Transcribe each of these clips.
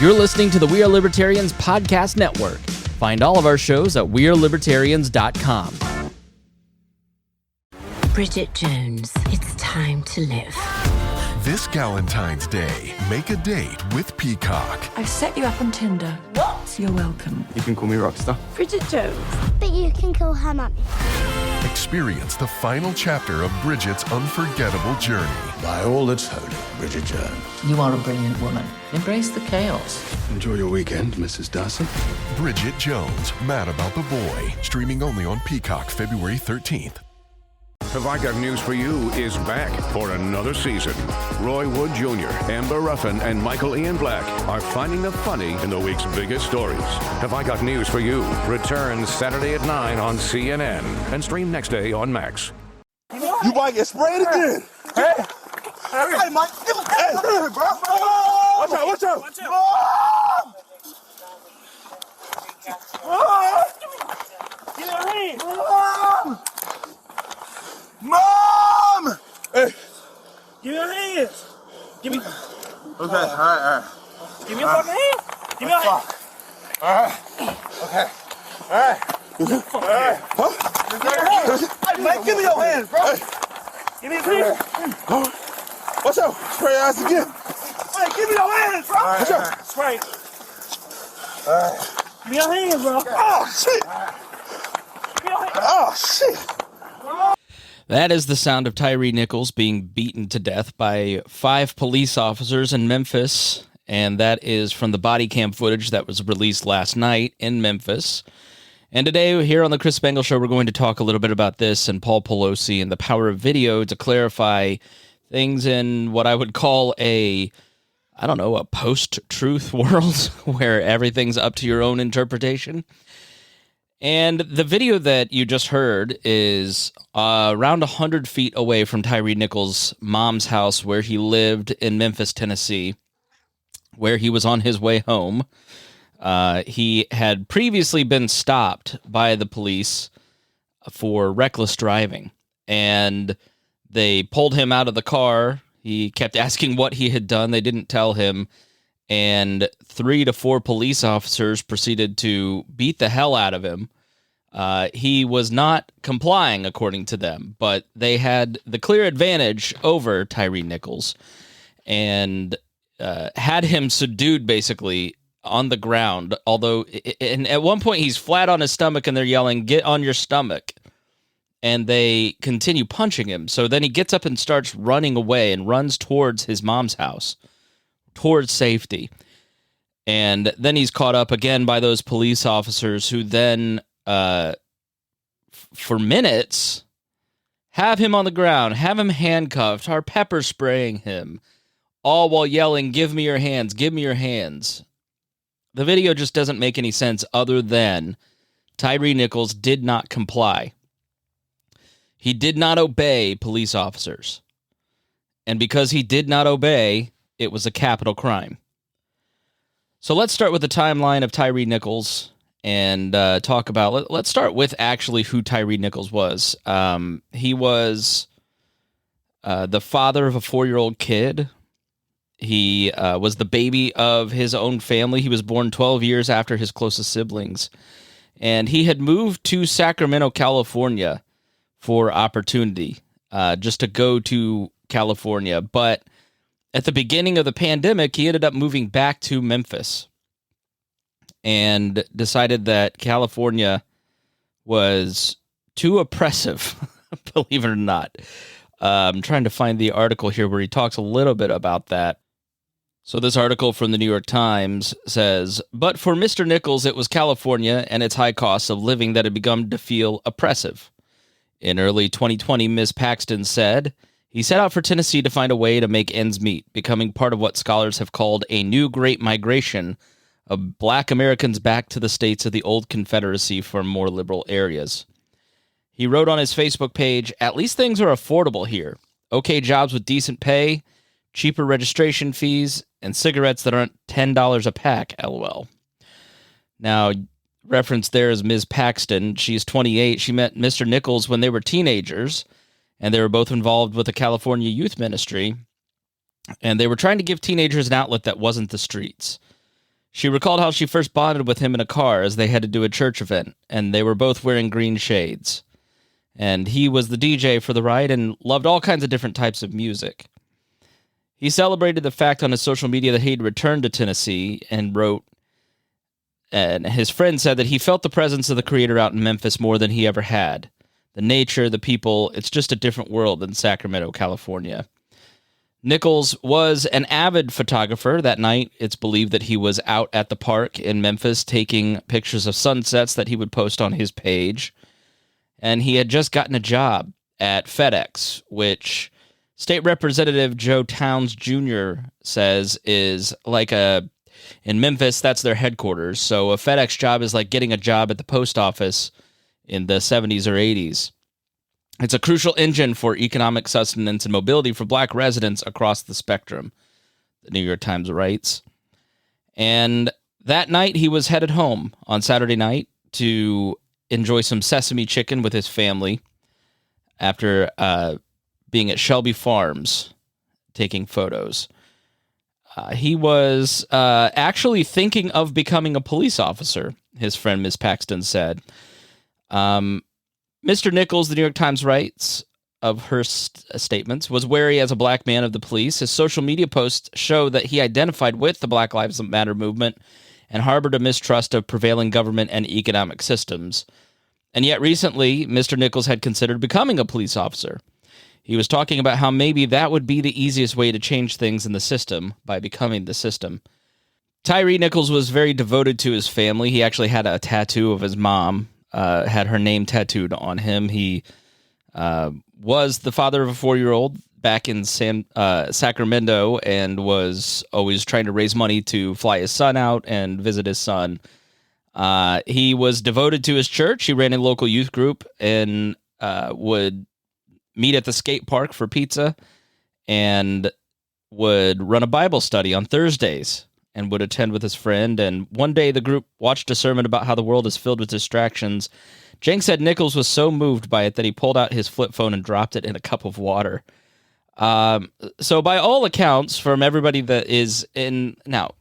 You're listening to the We Are Libertarians Podcast Network. Find all of our shows at wearelibertarians.com. Bridget Jones, it's time to live. This Galentine's Day, make a date with Peacock. I've set you up on Tinder. What? You're welcome. You can call me Rockstar. Bridget Jones. But you can call her mummy. Experience the final chapter of Bridget's unforgettable journey. By all that's holy, Bridget Jones. You are a brilliant woman. Embrace the chaos. Enjoy your weekend, Mrs. Darcy. Bridget Jones, Mad About the Boy. Streaming only on Peacock February 13th. Have I Got News for You is back for another season. Roy Wood Jr., Amber Ruffin, and Michael Ian Black are finding the funny in the week's biggest stories. Have I Got News for You returns Saturday at 9 on CNN and stream next day on Max. You might get sprayed again. Hey, Mike, hey, bro. Watch out, watch out. Watch out. Get your hand. Mom! Hey. Give me your hands. Give me. Okay, all right. Give me your fucking hand. Give me your hand. All right. Okay. All right. Huh? Hey, Mike, give me your hands, bro. Hey. Give me your hands. Watch out. Spray your ass again. Hey, give me your hands, bro. Watch out. Spray. All right. Give me your hands, bro. Oh, shit. Give me your hands. Oh, shit. That is the sound of Tyre Nichols being beaten to death by 5 police officers in Memphis, and that is from the body cam footage that was released last night in Memphis. And today, here on the Chris Spangle Show, we're going to talk a little bit about this and Paul Pelosi and the power of video to clarify things in what I would call a post-truth world where everything's up to your own interpretation. And the video that you just heard is around 100 feet away from Tyre Nichols' mom's house where he lived in Memphis, Tennessee, where he was on his way home. He had previously been stopped by the police for reckless driving, and they pulled him out of the car. He kept asking what he had done. They didn't tell him. And 3 to 4 police officers proceeded to beat the hell out of him. He was not complying, according to them, but they had the clear advantage over Tyre Nichols and had him subdued, basically, on the ground. Although, and at one point, he's flat on his stomach, and they're yelling, "Get on your stomach." And they continue punching him. So then he gets up and starts running away and runs towards his mom's house, towards safety. And then he's caught up again by those police officers who then, for minutes, have him on the ground, have him handcuffed, are pepper spraying him, all while yelling, "Give me your hands, give me your hands." The video just doesn't make any sense other than Tyre Nichols did not comply. He did not obey police officers. And because he did not obey, it was a capital crime. So let's start with the timeline of Tyre Nichols and talk about, let's start with actually who Tyre Nichols was. He was the father of a 4-year-old kid. He was the baby of his own family. He was born 12 years after his closest siblings. And he had moved to Sacramento, California for opportunity, just to go to California. But at the beginning of the pandemic, he ended up moving back to Memphis and decided that California was too oppressive, believe it or not. I'm trying to find the article here where he talks a little bit about that. So this article from the New York Times says, "But for Mr. Nichols, it was California and its high costs of living that had begun to feel oppressive. In early 2020, Ms. Paxton said, he set out for Tennessee to find a way to make ends meet, becoming part of what scholars have called a new great migration of Black Americans back to the states of the old Confederacy from more liberal areas. He wrote on his Facebook page, "At least things are affordable here. Okay jobs with decent pay, cheaper registration fees, and cigarettes that aren't $10 a pack, LOL." Now, reference there is Ms. Paxton. She's 28. She met Mr. Nichols when they were teenagers, and they were both involved with the California Youth Ministry, and they were trying to give teenagers an outlet that wasn't the streets. She recalled how she first bonded with him in a car as they had to do a church event, and they were both wearing green shades. And he was the DJ for the ride and loved all kinds of different types of music. He celebrated the fact on his social media that he'd returned to Tennessee and wrote, and his friend said that he felt the presence of the Creator out in Memphis more than he ever had. The nature, the people, it's just a different world than Sacramento, California. Nichols was an avid photographer. That night, it's believed that he was out at the park in Memphis taking pictures of sunsets that he would post on his page. And he had just gotten a job at FedEx, which State Representative Joe Towns Jr. says is like in Memphis, that's their headquarters. So a FedEx job is like getting a job at the post office in the 70s or 80s. It's a crucial engine for economic sustenance and mobility for black residents across the spectrum, the New York Times writes. And that night, he was headed home on Saturday night to enjoy some sesame chicken with his family after being at Shelby Farms taking photos. He was actually thinking of becoming a police officer, his friend Ms. Paxton said. Mr. Nichols, the New York Times writes of her statements, was wary as a black man of the police. His social media posts show that he identified with the Black Lives Matter movement and harbored a mistrust of prevailing government and economic systems. And yet recently, Mr. Nichols had considered becoming a police officer. He was talking about how maybe that would be the easiest way to change things in the system, by becoming the system. Tyre Nichols was very devoted to his family. He actually had a tattoo of his mom, had her name tattooed on him. He was the father of a 4-year-old back in Sacramento and was always trying to raise money to fly his son out and visit his son. He was devoted to his church. He ran a local youth group and would meet at the skate park for pizza and would run a Bible study on Thursdays and would attend with his friend. And one day the group watched a sermon about how the world is filled with distractions. Jenks said Nichols was so moved by it that he pulled out his flip phone and dropped it in a cup of water. So by all accounts, from everybody that is in... Now,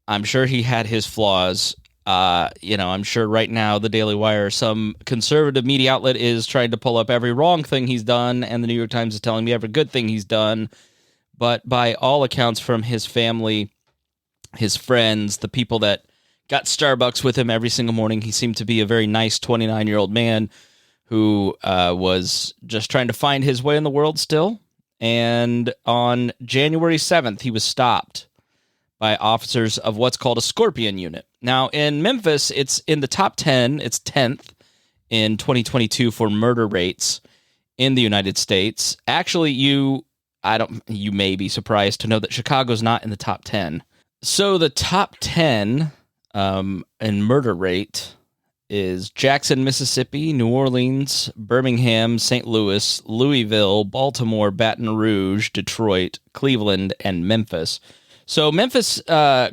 I'm sure he had his flaws. I'm sure right now the Daily Wire, some conservative media outlet, is trying to pull up every wrong thing he's done, and the New York Times is telling me every good thing he's done. But by all accounts, from his family, his friends, the people that got Starbucks with him every single morning, he seemed to be a very nice 29-year-old man who was just trying to find his way in the world still. And on January 7th, he was stopped by officers of what's called a Scorpion unit. Now, in Memphis, it's in the top 10. It's 10th in 2022 for murder rates in the United States. Actually, you may be surprised to know that Chicago's not in the top 10. So the top 10 in murder rate is Jackson, Mississippi, New Orleans, Birmingham, St. Louis, Louisville, Baltimore, Baton Rouge, Detroit, Cleveland, and Memphis. So Memphis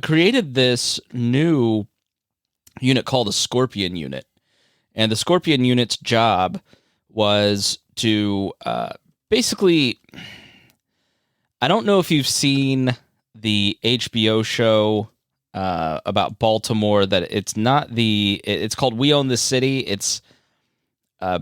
created this new unit called a Scorpion unit. And the Scorpion unit's job was to basically... I don't know if you've seen the HBO show about Baltimore, that it's called We Own This City. It's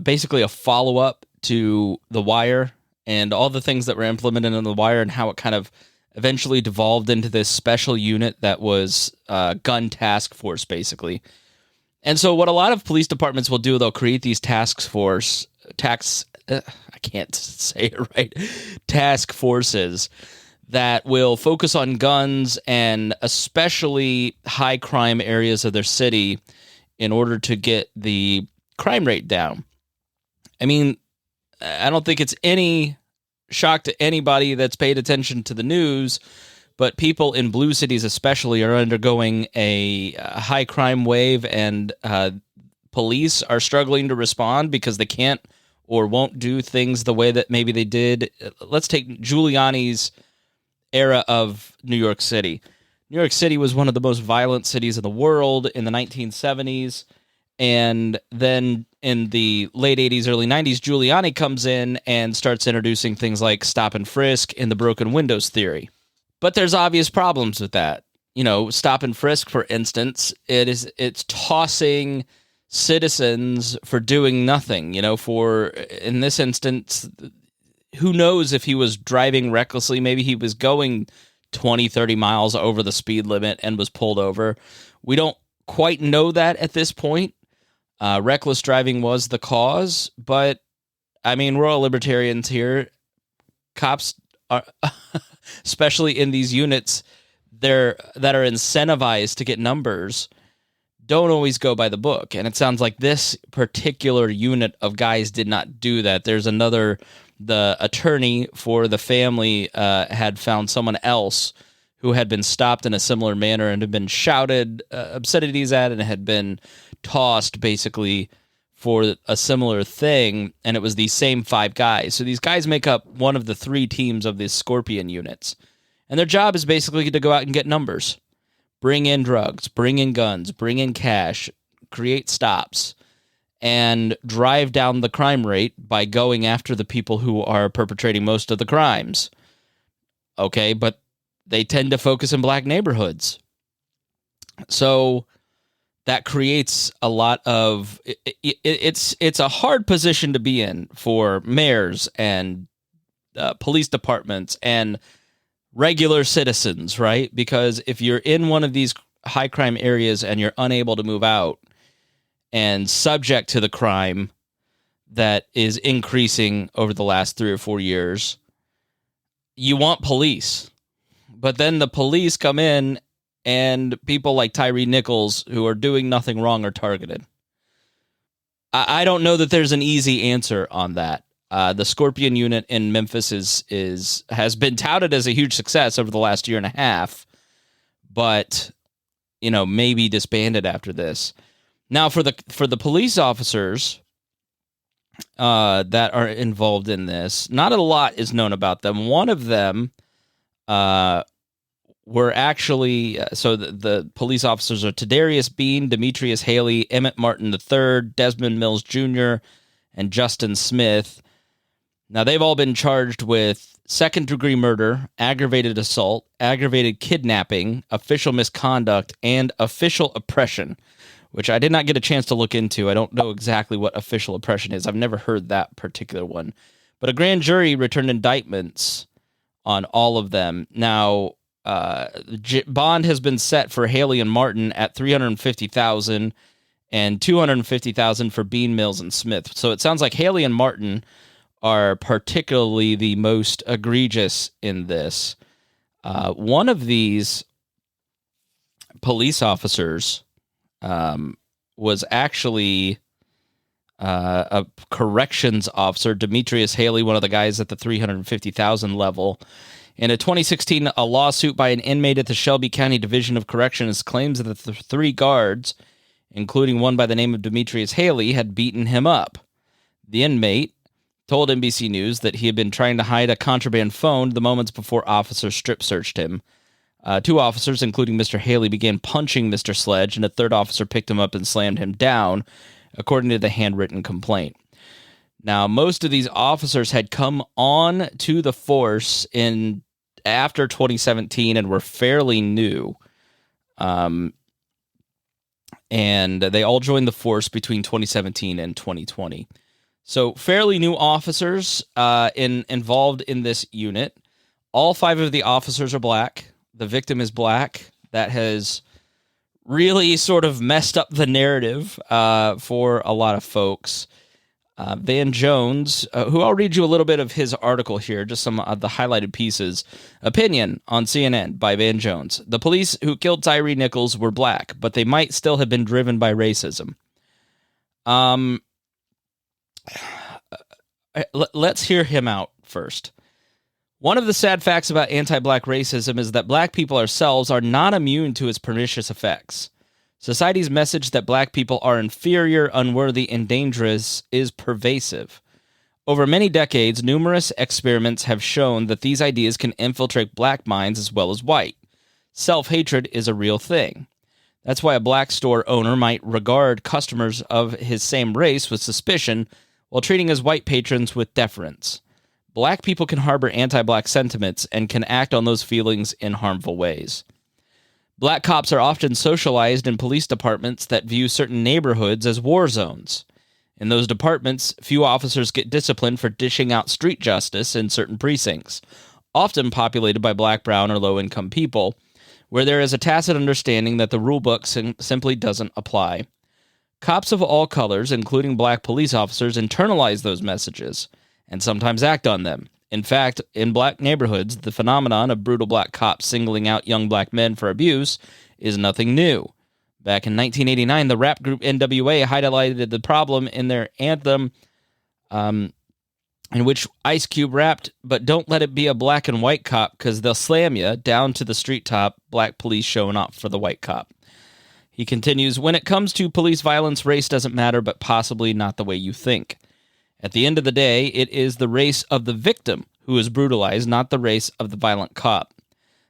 basically a follow-up to The Wire and all the things that were implemented in The Wire and how it kind of eventually devolved into this special unit that was gun task force, basically. And so what a lot of police departments will do, they'll create these task forces that will focus on guns and especially high crime areas of their city in order to get the crime rate down. I mean, I don't think it's any shock to anybody that's paid attention to the news, but people in blue cities especially are undergoing a high crime wave, and police are struggling to respond because they can't or won't do things the way that maybe they did. Let's take Giuliani's era of New York City. New York City was one of the most violent cities in the world in the 1970s. And then in the late 80s, early 90s, Giuliani comes in and starts introducing things like stop and frisk and the broken windows theory. But there's obvious problems with that. stop and frisk, for instance, it's tossing citizens for doing nothing. In this instance, who knows if he was driving recklessly? Maybe he was going 20, 30 miles over the speed limit and was pulled over. We don't quite know that at this point. Reckless driving was the cause, but royal libertarians here, cops are, especially in these units that are incentivized to get numbers, don't always go by the book. And it sounds like this particular unit of guys did not do that. There's the attorney for the family had found someone else who had been stopped in a similar manner and had been shouted obscenities at and had been tossed basically for a similar thing, and it was these same 5 guys. So these guys make up one of the 3 teams of these Scorpion units, and their job is basically to go out and get numbers, bring in drugs, bring in guns, bring in cash, create stops, and drive down the crime rate by going after the people who are perpetrating most of the crimes. Okay, but they tend to focus in black neighborhoods. So that creates a lot of it's a hard position to be in for mayors and police departments and regular citizens, right? Because if you're in one of these high crime areas and you're unable to move out and subject to the crime that is increasing over the last 3 or 4 years, you want police. But then the police come in and people like Tyre Nichols, who are doing nothing wrong, are targeted. I don't know that there's an easy answer on that. The Scorpion unit in Memphis has been touted as a huge success over the last year and a half, but maybe disbanded after this. Now, for the police officers that are involved in this, not a lot is known about them. One of them were actually, so the police officers are Tadarius Bean, Demetrius Haley, Emmett Martin III, Desmond Mills Jr., and Justin Smith. Now, they've all been charged with second-degree murder, aggravated assault, aggravated kidnapping, official misconduct, and official oppression, which I did not get a chance to look into. I don't know exactly what official oppression is. I've never heard that particular one. But a grand jury returned indictments on all of them. Now, bond has been set for Haley and Martin at $350,000 and $250,000 for Bean, Mills, and Smith. So it sounds like Haley and Martin are particularly the most egregious in this. One of these police officers was actually a corrections officer, Demetrius Haley, one of the guys at the $350,000 level. In a 2016, a lawsuit by an inmate at the Shelby County Division of Corrections claims that the 3 guards, including one by the name of Demetrius Haley, had beaten him up. The inmate told NBC News that he had been trying to hide a contraband phone the moments before officers strip searched him. 2 officers, including Mr. Haley, began punching Mr. Sledge, and a 3rd officer picked him up and slammed him down, according to the handwritten complaint. Now, most of these officers had come on to the force after 2017 and were fairly new. And they all joined the force between 2017 and 2020. So fairly new officers involved in this unit. All 5 of the officers are black. The victim is black. That has really sort of messed up the narrative for a lot of folks. Van Jones, who I'll read you a little bit of his article here, just some of the highlighted pieces. Opinion on CNN by Van Jones. The police who killed Tyre Nichols were black, but they might still have been driven by racism. Let's hear him out first. One of the sad facts about anti-black racism is that black people ourselves are not immune to its pernicious effects. Society's message that black people are inferior, unworthy, and dangerous is pervasive. Over many decades, numerous experiments have shown that these ideas can infiltrate black minds as well as white. Self-hatred is a real thing. That's why a black store owner might regard customers of his same race with suspicion while treating his white patrons with deference. Black people can harbor anti-black sentiments and can act on those feelings in harmful ways. Black cops are often socialized in police departments that view certain neighborhoods as war zones. In those departments, few officers get disciplined for dishing out street justice in certain precincts, often populated by black, brown, or low-income people, where there is a tacit understanding that the rulebook simply doesn't apply. Cops of all colors, including black police officers, internalize those messages and sometimes act on them. In fact, in black neighborhoods, the phenomenon of brutal black cops singling out young black men for abuse is nothing new. Back in 1989, the rap group NWA highlighted the problem in their anthem, in which Ice Cube rapped, "But don't let it be a black and white cop, because they'll slam you down to the street top, black police showing off for the white cop." He continues, "When it comes to police violence, race doesn't matter, but possibly not the way you think. At the end of the day, it is the race of the victim who is brutalized, not the race of the violent cop.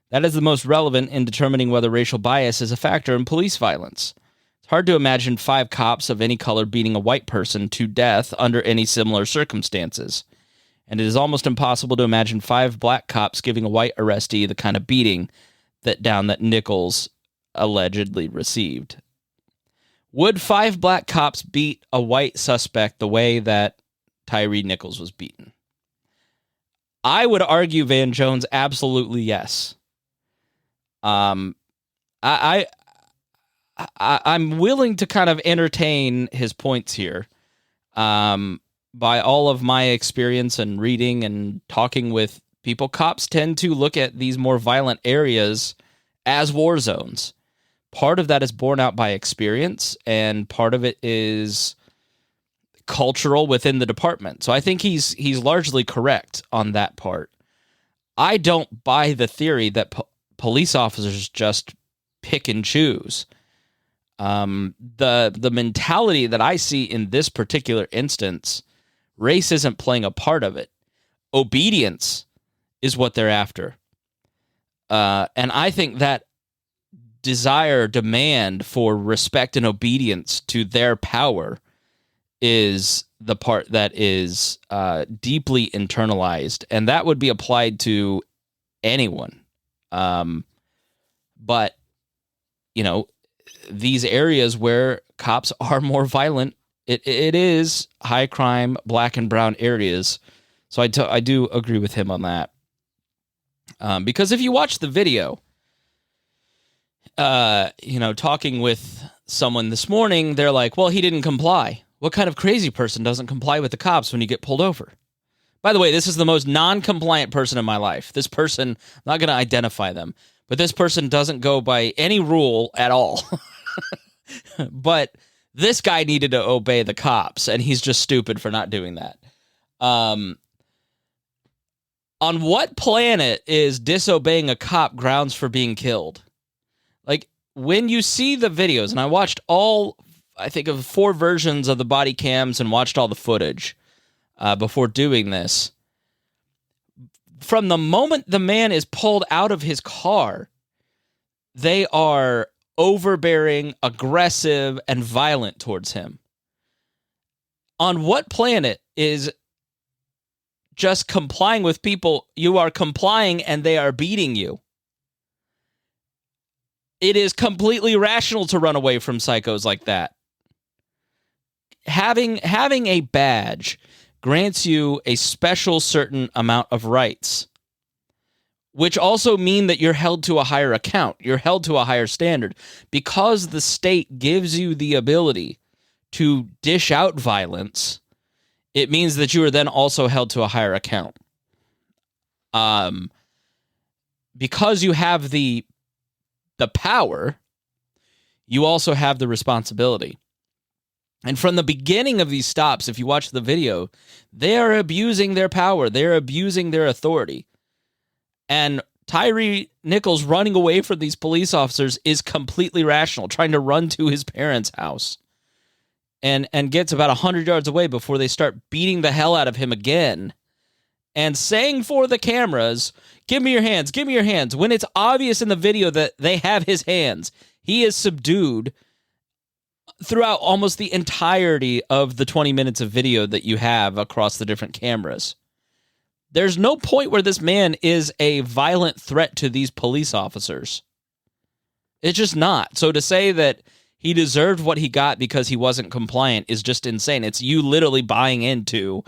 That is the most relevant in determining whether racial bias is a factor in police violence. It's hard to imagine 5 cops of any color beating a white person to death under any similar circumstances. And it is almost impossible to imagine 5 black cops giving a white arrestee the kind of beating that Nichols allegedly received. Would 5 black cops beat a white suspect the way that Tyre Nichols was beaten? I would argue, Van Jones, absolutely yes. I'm willing to kind of entertain his points here. By all of my experience and reading and talking with people, cops tend to look at these more violent areas as war zones. Part of that is borne out by experience, and part of it is cultural within the department. So I think he's largely correct on that part. I don't buy the theory that police officers just pick and choose. The mentality that I see in this particular instance, race isn't playing a part of it. Obedience is what they're after. And I think that demand for respect and obedience to their power is the part that is deeply internalized, and that would be applied to anyone. But, you know, these areas where cops are more violent, it is high crime, black and brown areas. So I do agree with him on that. Because if you watch the video, talking with someone this morning, they're like, well, he didn't comply. What kind of crazy person doesn't comply with the cops when you get pulled over? By the way, this is the most non-compliant person in my life. This person, I'm not going to identify them, but this person doesn't go by any rule at all. But this guy needed to obey the cops, and he's just stupid for not doing that. On what planet is disobeying a cop grounds for being killed? Like, when you see the videos, and I watched I think of 4 versions of the body cams and watched all the footage before doing this. From the moment the man is pulled out of his car, they are overbearing, aggressive, and violent towards him. On what planet is just complying with people? You are complying and they are beating you. It is completely rational to run away from psychos like that. Having a badge grants you a special certain amount of rights, which also mean that you're held to a higher account. You're held to a higher standard because the state gives you the ability to dish out violence. It means that you are then also held to a higher account. Because you have the power, you also have the responsibility. And from the beginning of these stops, if you watch the video, they are abusing their power. They're abusing their authority. And Tyre Nichols running away from these police officers is completely rational, trying to run to his parents' house. And gets about 100 yards away before they start beating the hell out of him again. And saying for the cameras, give me your hands, give me your hands. When it's obvious in the video that they have his hands, he is subdued throughout almost the entirety of the 20 minutes of video that you have across the different cameras. There's no point where this man is a violent threat to these police officers. It's just not. So to say that he deserved what he got because he wasn't compliant is just insane. It's you literally buying into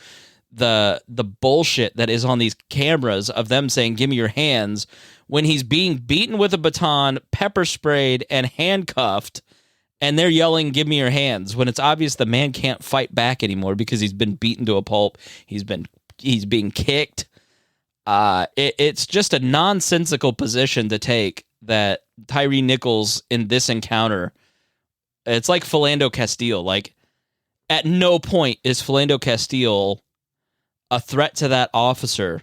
the bullshit that is on these cameras of them saying, give me your hands, when he's being beaten with a baton, pepper sprayed, and handcuffed, and they're yelling, give me your hands, when it's obvious the man can't fight back anymore because he's been beaten to a pulp. He's being kicked. It's just a nonsensical position to take that Tyre Nichols in this encounter. It's like Philando Castile. Like, at no point is Philando Castile a threat to that officer,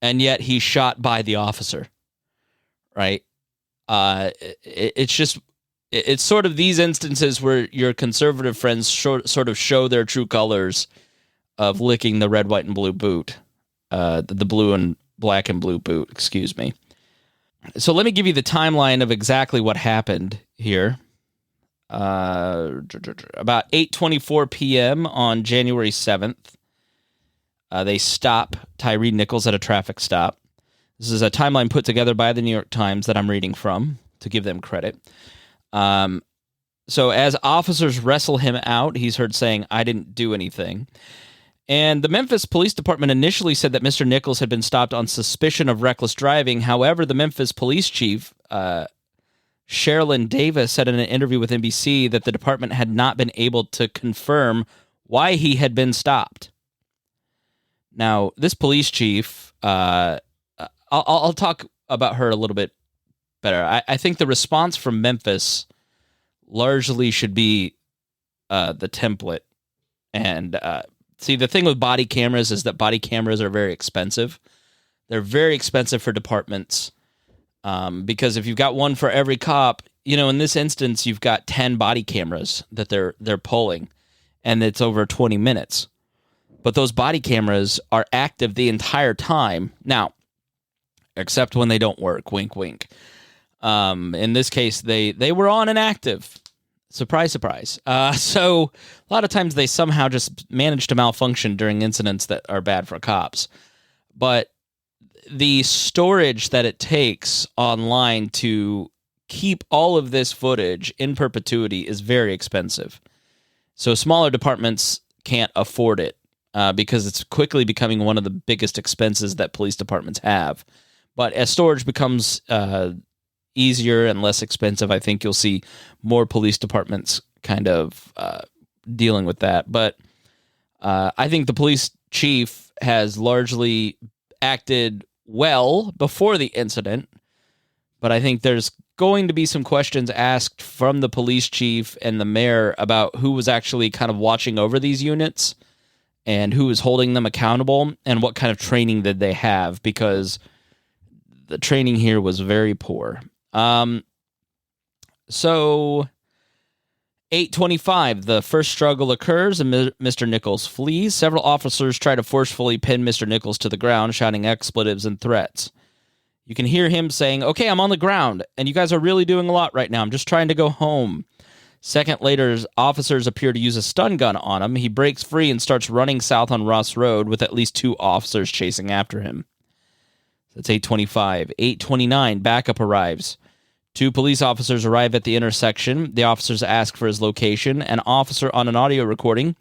and yet he's shot by the officer. Right? It's sort of these instances where your conservative friends sort of show their true colors of licking the red, white, and blue boot. The blue and black and blue boot, excuse me. So let me give you the timeline of exactly what happened here. About 8:24 p.m. on January 7th, they stop Tyre Nichols at a traffic stop. This is a timeline put together by the New York Times that I'm reading from to give them credit. So as officers wrestle him out, he's heard saying, I didn't do anything. And the Memphis Police Department initially said that Mr. Nichols had been stopped on suspicion of reckless driving. However, the Memphis police chief, Sherilyn Davis, said in an interview with NBC that the department had not been able to confirm why he had been stopped. Now, this police chief, I'll talk about her a little bit better. I think the response from Memphis largely should be the template. And see, the thing with body cameras is that body cameras are very expensive. They're very expensive for departments because if you've got one for every cop, in this instance, you've got 10 body cameras that they're pulling, and it's over 20 minutes. But those body cameras are active the entire time. Now, except when they don't work. Wink, wink. In this case, they were on and active. Surprise, surprise. So a lot of times they somehow just manage to malfunction during incidents that are bad for cops. But the storage that it takes online to keep all of this footage in perpetuity is very expensive. So smaller departments can't afford it because it's quickly becoming one of the biggest expenses that police departments have. But as storage becomes easier and less expensive, I think you'll see more police departments kind of dealing with that. But I think the police chief has largely acted well before the incident, but I think there's going to be some questions asked from the police chief and the mayor about who was actually kind of watching over these units and who was holding them accountable and what kind of training did they have, because the training here was very poor. So 8:25, the first struggle occurs and Mr. Nichols flees. Several officers try to forcefully pin Mr. Nichols to the ground, shouting expletives and threats. You can hear him saying, okay, I'm on the ground, and you guys are really doing a lot right now. I'm just trying to go home. Second later, officers appear to use a stun gun on him. He breaks free and starts running south on Ross Road with at least 2 officers chasing after him. That's 8:25. 8:29, backup arrives. 2 police officers arrive at the intersection. The officers ask for his location. An officer on an audio recording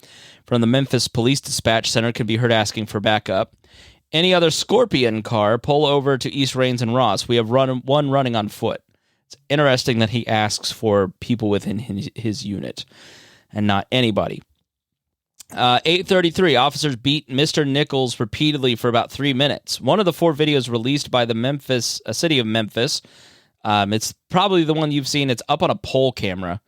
from the Memphis Police Dispatch Center can be heard asking for backup. Any other Scorpion car, pull over to East Rains and Ross. We have one running on foot. It's interesting that he asks for people within his unit and not anybody. 8:33, officers beat Mr. Nichols repeatedly for about 3 minutes. One of the 4 videos released by the city of Memphis, it's probably the one you've seen. It's up on a pole camera.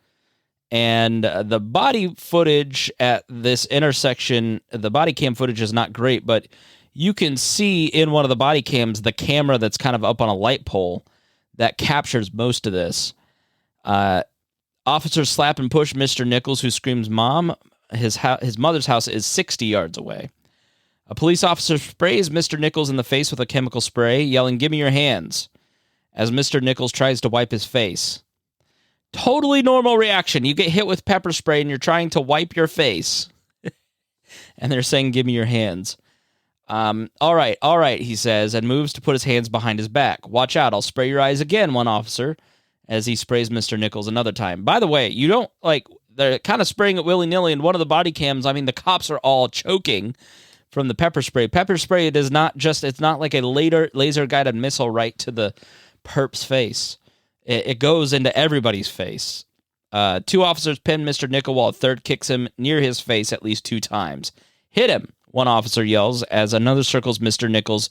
And the body footage at this intersection, the body cam footage is not great, but you can see in one of the body cams the camera that's kind of up on a light pole that captures most of this. Officers slap and push Mr. Nichols, who screams, Mom. His mother's house is 60 yards away. A police officer sprays Mr. Nichols in the face with a chemical spray, yelling, give me your hands, as Mr. Nichols tries to wipe his face. Totally normal reaction. You get hit with pepper spray and you're trying to wipe your face. And they're saying, give me your hands. All right, he says, and moves to put his hands behind his back. Watch out, I'll spray your eyes again, one officer as he sprays Mr. Nichols another time. By the way, you don't, like, they're kind of spraying it willy-nilly, and one of the body cams, I mean, the cops are all choking from the pepper spray. Pepper spray it's not like a laser-guided missile right to the perp's face. It goes into everybody's face. 2 officers pin Mr. Nichols while a third kicks him near his face at least 2 times. Hit him, one officer yells as another circles Mr. Nichols,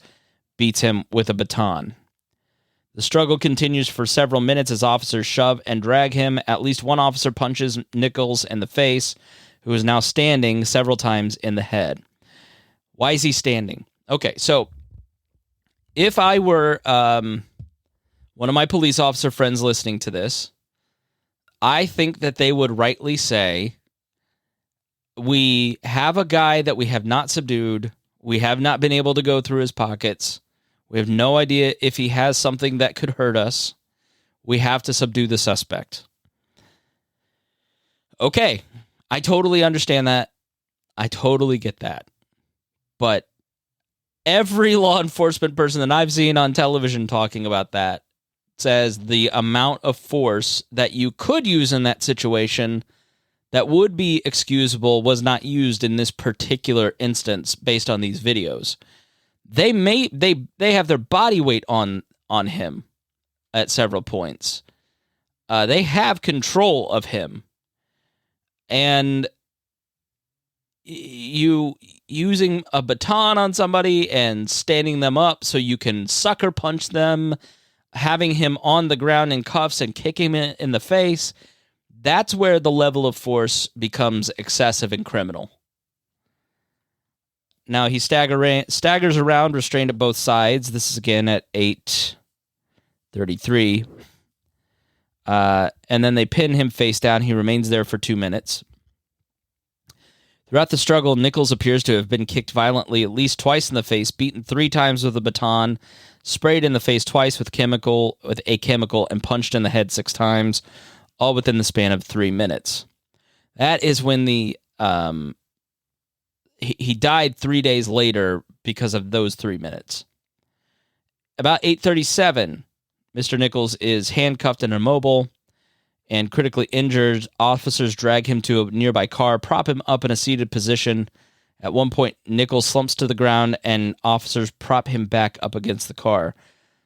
beats him with a baton. The struggle continues for several minutes as officers shove and drag him. At least one officer punches Nichols in the face, who is now standing, several times in the head. Why is he standing? Okay, so if I were one of my police officer friends listening to this, I think that they would rightly say, we have a guy that we have not subdued. We have not been able to go through his pockets. We have no idea if he has something that could hurt us. We have to subdue the suspect. Okay, I totally understand that. I totally get that. But every law enforcement person that I've seen on television talking about that says the amount of force that you could use in that situation that would be excusable was not used in this particular instance based on these videos. They have their body weight on him at several points. They have control of him. And you using a baton on somebody and standing them up so you can sucker punch them, having him on the ground in cuffs and kicking him in the face, that's where the level of force becomes excessive and criminal. Now he staggers around, restrained at both sides. This is again at 8:33. And then they pin him face down. He remains there for 2 minutes. Throughout the struggle, Nichols appears to have been kicked violently at least twice in the face, beaten 3 times with a baton, sprayed in the face twice with a chemical, and punched in the head 6 times, all within the span of 3 minutes. That is when he died 3 days later because of those 3 minutes. About 8:37, Mr. Nichols is handcuffed and immobile and critically injured. Officers drag him to a nearby car, prop him up in a seated position. At one point, Nichols slumps to the ground, and officers prop him back up against the car.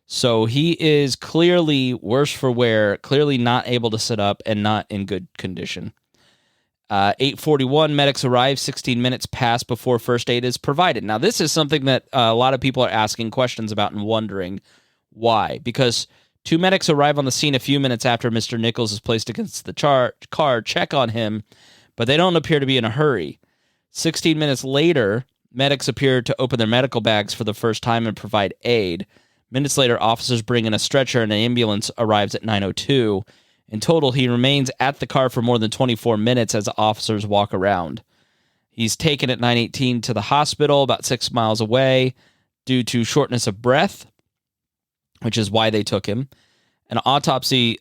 So he is clearly worse for wear, clearly not able to sit up, and not in good condition. 8:41, medics arrive. 16 minutes pass before first aid is provided. Now, this is something that a lot of people are asking questions about and wondering why. Because 2 medics arrive on the scene a few minutes after Mr. Nichols is placed against the car, check on him, but they don't appear to be in a hurry. 16 minutes later, medics appear to open their medical bags for the first time and provide aid. Minutes later, officers bring in a stretcher and an ambulance arrives at 9:02. In total, he remains at the car for more than 24 minutes as officers walk around. He's taken at 9:18 to the hospital about 6 miles away due to shortness of breath, which is why they took him. An autopsy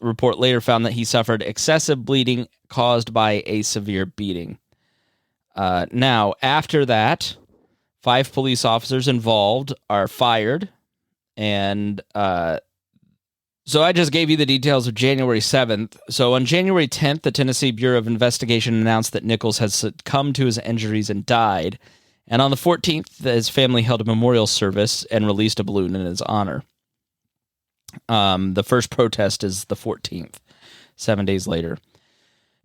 report later found that he suffered excessive bleeding caused by a severe beating. Now, after that, 5 police officers involved are fired, and so I just gave you the details of January 7th. So on January 10th, the Tennessee Bureau of Investigation announced that Nichols had succumbed to his injuries and died. And on the 14th, his family held a memorial service and released a balloon in his honor. The first protest is the 14th, 7 days later.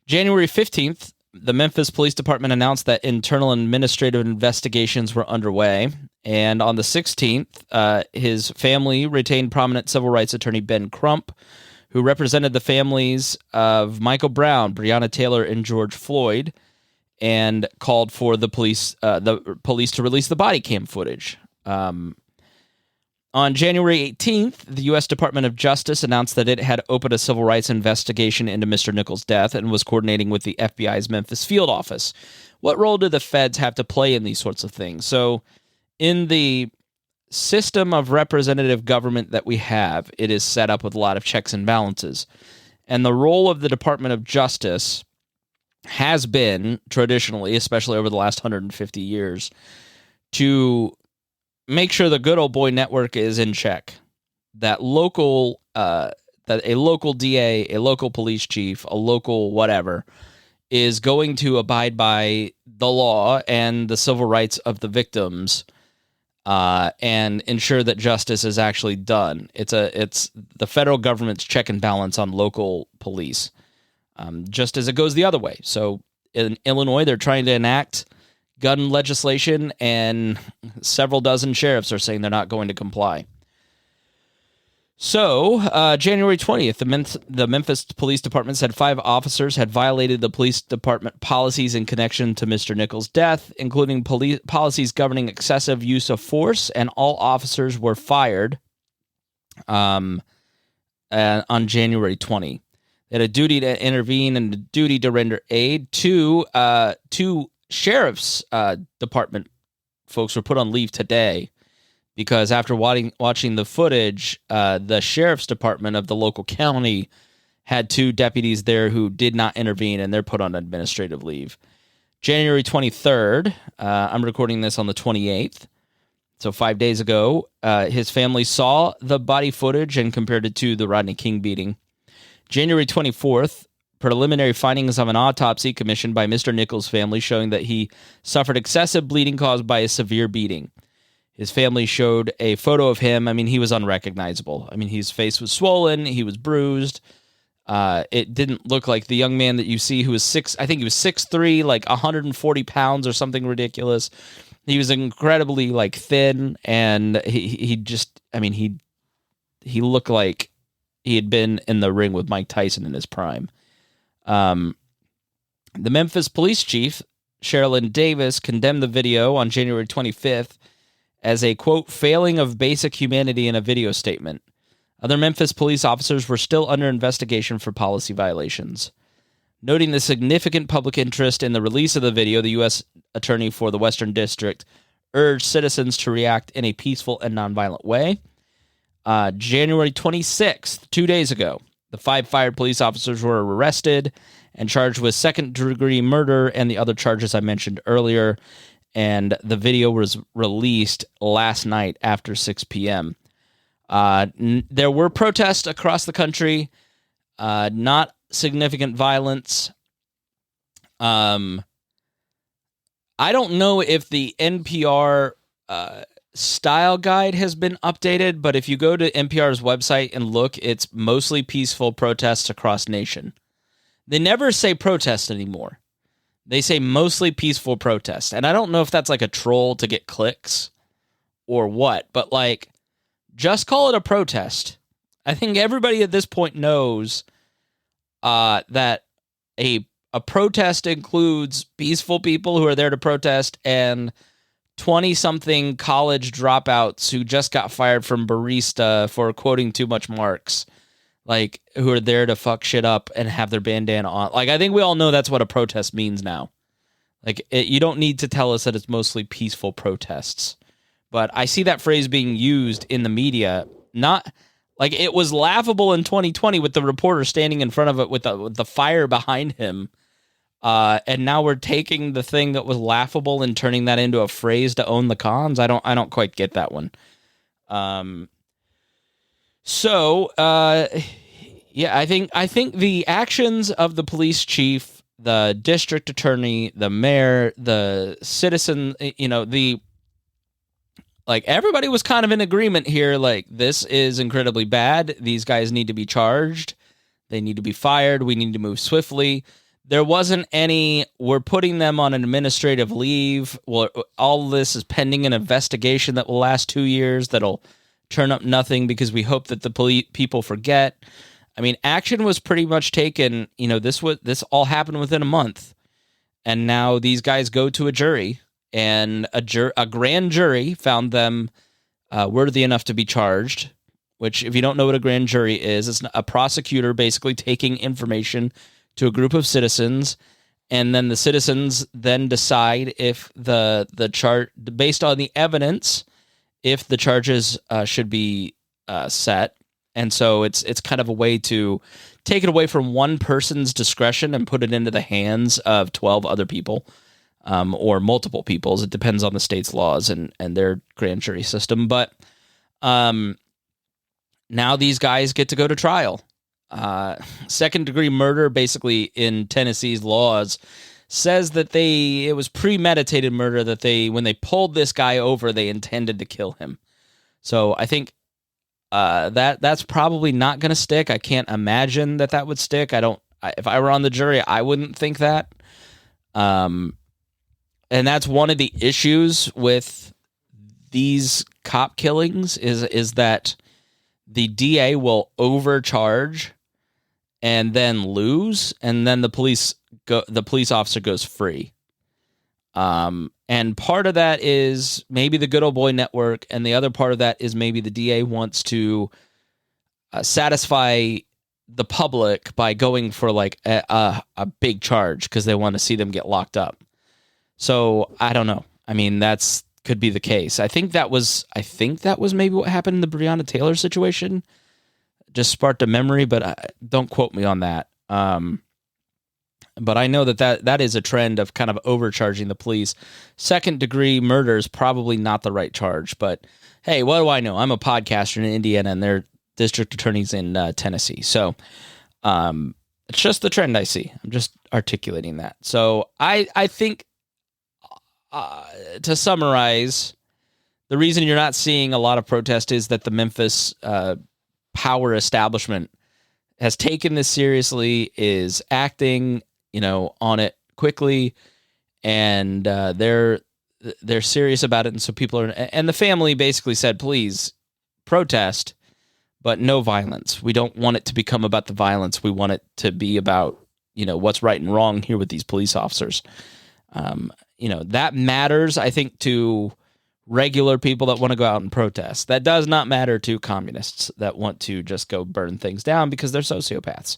January 15th, the Memphis Police Department announced that internal and administrative investigations were underway. And on the 16th, his family retained prominent civil rights attorney Ben Crump, who represented the families of Michael Brown, Breonna Taylor, and George Floyd, and called for the police to release the body cam footage. On January 18th, the U.S. Department of Justice announced that it had opened a civil rights investigation into Mr. Nichols' death and was coordinating with the FBI's Memphis field office. What role do the feds have to play in these sorts of things? So, in the system of representative government that we have, it is set up with a lot of checks and balances. And the role of the Department of Justice has been, traditionally, especially over the last 150 years, to make sure the good old boy network is in check. That local that a local DA, a local police chief, a local whatever is going to abide by the law and the civil rights of the victims and ensure that justice is actually done. It's the federal government's check and balance on local police, just as it goes the other way. So in Illinois, they're trying to enact gun legislation, and several dozen sheriffs are saying they're not going to comply. So, January 20th, the Memphis Police Department said 5 officers had violated the police department policies in connection to Mr. Nichols' death, including policies governing excessive use of force, and all officers were fired on January 20. They had a duty to intervene and a duty to render aid. Two sheriff's department folks were put on leave today, because after watching the footage, the sheriff's department of the local county had 2 deputies there who did not intervene, and they're put on administrative leave. January 23rd, I'm recording this on the 28th, so 5 days ago, his family saw the body footage and compared it to the Rodney King beating. January 24th, preliminary findings of an autopsy commissioned by Mr. Nichols' family showing that he suffered excessive bleeding caused by a severe beating. His family showed a photo of him. I mean, he was unrecognizable. I mean, his face was swollen. He was bruised. It didn't look like the young man that you see who was 6'3", like 140 pounds or something ridiculous. He was incredibly like thin, and he looked like he had been in the ring with Mike Tyson in his prime. The Memphis police chief, Sherilyn Davis, condemned the video on January 25th as a, quote, failing of basic humanity in a video statement. Other Memphis police officers were still under investigation for policy violations. Noting the significant public interest in the release of the video, the U.S. Attorney for the Western District urged citizens to react in a peaceful and nonviolent way. January 26th, 2 days ago, the 5 fired police officers were arrested and charged with second-degree murder and the other charges I mentioned earlier, and the video was released last night after 6 p.m. There were protests across the country, not significant violence. I don't know if the NPR style guide has been updated, but if you go to NPR's website and look, it's mostly peaceful protests across nation. They never say protest anymore. They say mostly peaceful protests. And I don't know if that's like a troll to get clicks or what, but like, just call it a protest. I think everybody at this point knows that a protest includes peaceful people who are there to protest and 20-something college dropouts who just got fired from barista for quoting too much Marx, like, who are there to fuck shit up and have their bandana on. Like, I think we all know that's what a protest means now. Like, you don't need to tell us that it's mostly peaceful protests. But I see that phrase being used in the media. Not like it was laughable in 2020 with the reporter standing in front of it with the fire behind him. And now we're taking the thing that was laughable and turning that into a phrase to own the cons. I don't quite get that one. Yeah, I think the actions of the police chief, the district attorney, the mayor, the citizen, everybody was kind of in agreement here. Like, this is incredibly bad. These guys need to be charged. They need to be fired. We need to move swiftly. There wasn't any, we're putting them on an administrative leave. Well, all this is pending an investigation that will last 2 years that'll turn up nothing because we hope that the people forget. I mean, action was pretty much taken. This all happened within a month. And now these guys go to a jury, and a grand jury found them worthy enough to be charged, which, if you don't know what a grand jury is, it's a prosecutor basically taking information to a group of citizens, and then the citizens then decide if the charge, based on the evidence, if the charges should be set. And so it's kind of a way to take it away from one person's discretion and put it into the hands of 12 other people, or multiple people's. It depends on the state's laws and their grand jury system. But now these guys get to go to trial. second-degree murder, basically in Tennessee's laws, says that it was premeditated murder, that when they pulled this guy over, they intended to kill him. So I think that's probably not going to stick. I can't imagine that would stick. If I were on the jury, I wouldn't think that. And that's one of the issues with these cop killings is that the DA will overcharge and then lose, and then the police officer goes free. And part of that is maybe the good old boy network, and the other part of that is maybe the DA wants to satisfy the public by going for like a big charge because they want to see them get locked up. So I don't know. I mean, could be the case. I think that was maybe what happened in the Breonna Taylor situation. Just sparked a memory, but don't quote me on that. But I know that is a trend of kind of overcharging the police. Second-degree murder is probably not the right charge. But hey, what do I know? I'm a podcaster in Indiana, and they're district attorneys in Tennessee. So it's just the trend I see. I'm just articulating that. So I think, to summarize, the reason you're not seeing a lot of protest is that the Memphis power establishment has taken this seriously, is acting, on it quickly, and they're serious about it. And so people are, and the family basically said, please protest, but no violence. We don't want it to become about the violence. We want it to be about, what's right and wrong here with these police officers. That matters, I think, to regular people that want to go out and protest. That does not matter to communists that want to just go burn things down because they're sociopaths.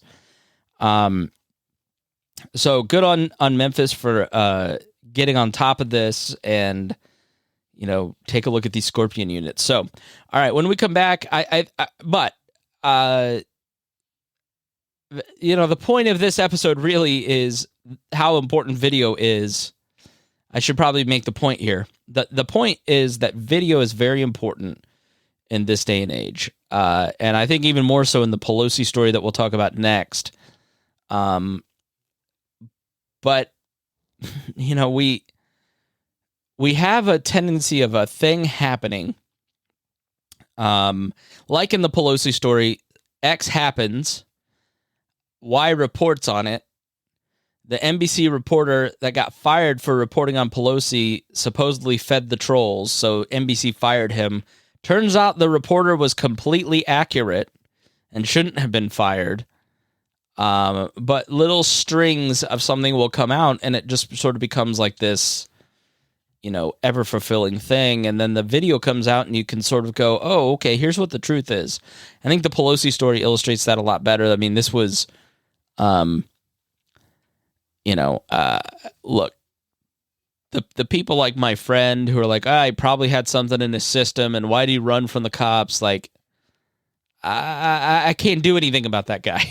So good on Memphis for getting on top of this and, take a look at these Scorpion units. So, all right, when we come back, the point of this episode really is how important video is. I should probably make the point here. The point is that video is very important in this day and age. And I think even more so in the Pelosi story that we'll talk about next. But, we have a tendency of a thing happening. Like in the Pelosi story, X happens, Y reports on it. The NBC reporter that got fired for reporting on Pelosi supposedly fed the trolls, so NBC fired him. Turns out the reporter was completely accurate and shouldn't have been fired. But little strings of something will come out, and it just sort of becomes like this, ever-fulfilling thing. And then the video comes out, and you can sort of go, oh, okay, here's what the truth is. I think the Pelosi story illustrates that a lot better. I mean, this was... look, the people like my friend who are like, he probably had something in his system, and why did he run from the cops? Like, I can't do anything about that guy.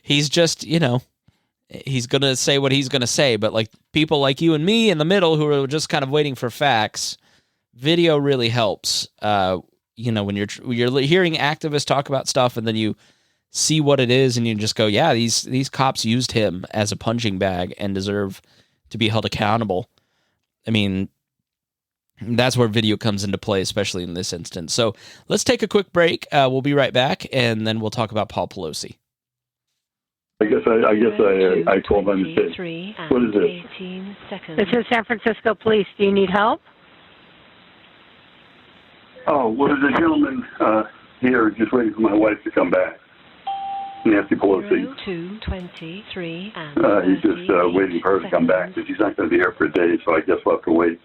He's just, he's going to say what he's going to say. But like people like you and me in the middle who are just kind of waiting for facts, video really helps. When you're hearing activists talk about stuff and then you see what it is and you just go, yeah, these cops used him as a punching bag and deserve to be held accountable. I mean, that's where video comes into play, especially in this instance. So let's take a quick break. We'll be right back, and then we'll talk about Paul Pelosi. I guess I called by mistake. What is this? This is San Francisco Police. Do you need help? Oh, well, there's a gentleman here just waiting for my wife to come back. Nancy Pelosi. 223 and he's just waiting for her to come back, but she's not going to be here for a day, so I guess we'll have to wait.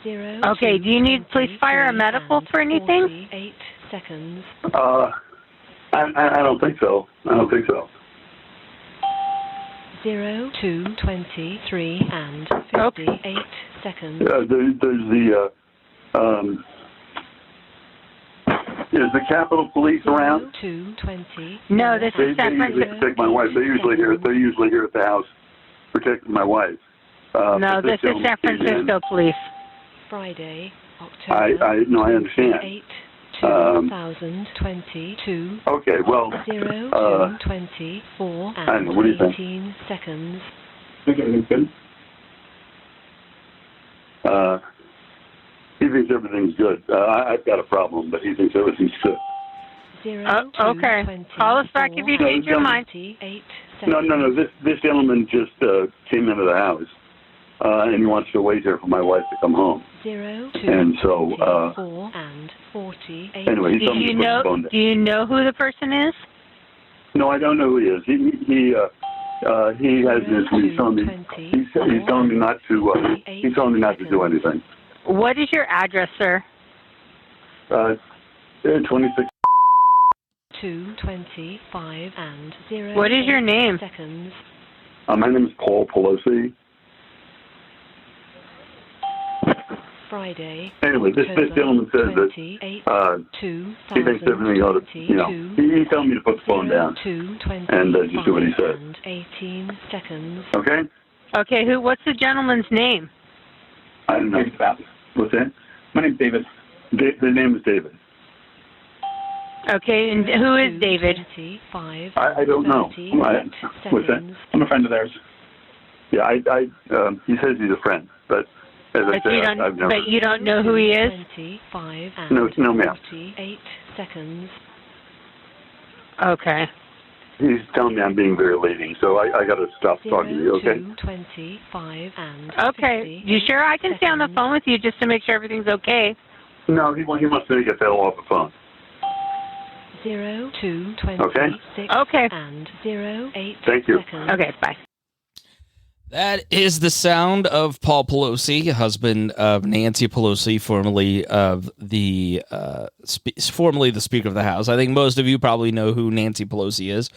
Okay, do you need police, fire, or medical for anything? 8 seconds. I don't think so. 223 and 58 seconds. Is the Capitol Police around? 220. No, this is San Francisco. They protect my wife. They're usually here at the house protecting my wife. No, this is San Francisco Police. Friday, October. I understand. 2022. Okay, well, 0224 I don't know, what do you and think? 18 seconds. Think everything's good? He thinks everything's good. I've got a problem, but he thinks everything's good. Okay. Call us back if you change your mind. No. This gentleman just came into the house, and he wants to wait here for my wife to come home. 02 And so, 24 and 48. anyway, he told me to put the phone down. Do you know who the person is? No, I don't know who he is. He has this. He's telling me. He's telling me not to. He's telling me not to do anything. What is your address, sir? 26. 225 and 0. What is your name? Seconds. My name is Paul Pelosi. Friday. Anyway, this gentleman says that he thinks everything ought to, he's telling me to put the phone down and just do what he says. 18 seconds. Okay? Okay, what's the gentleman's name? I don't know. What's that? My name's David. The name is David. Okay, and who is David? I don't know. What's that? I'm a friend of theirs. Yeah, he says he's a friend, but as I said, I've never. But you don't know who he is? 25 and No, ma'am. 48 seconds. Okay. He's telling me I'm being very leading, so I got to stop talking to you, okay? 25 and okay. You sure I can stay on the phone with you just to make sure everything's okay? No, he wants me to get that off the phone. 0226 okay. and 08 Thank you. seconds. Okay, bye. That is the sound of Paul Pelosi, husband of Nancy Pelosi, formerly the Speaker of the House. I think most of you probably know who Nancy Pelosi is,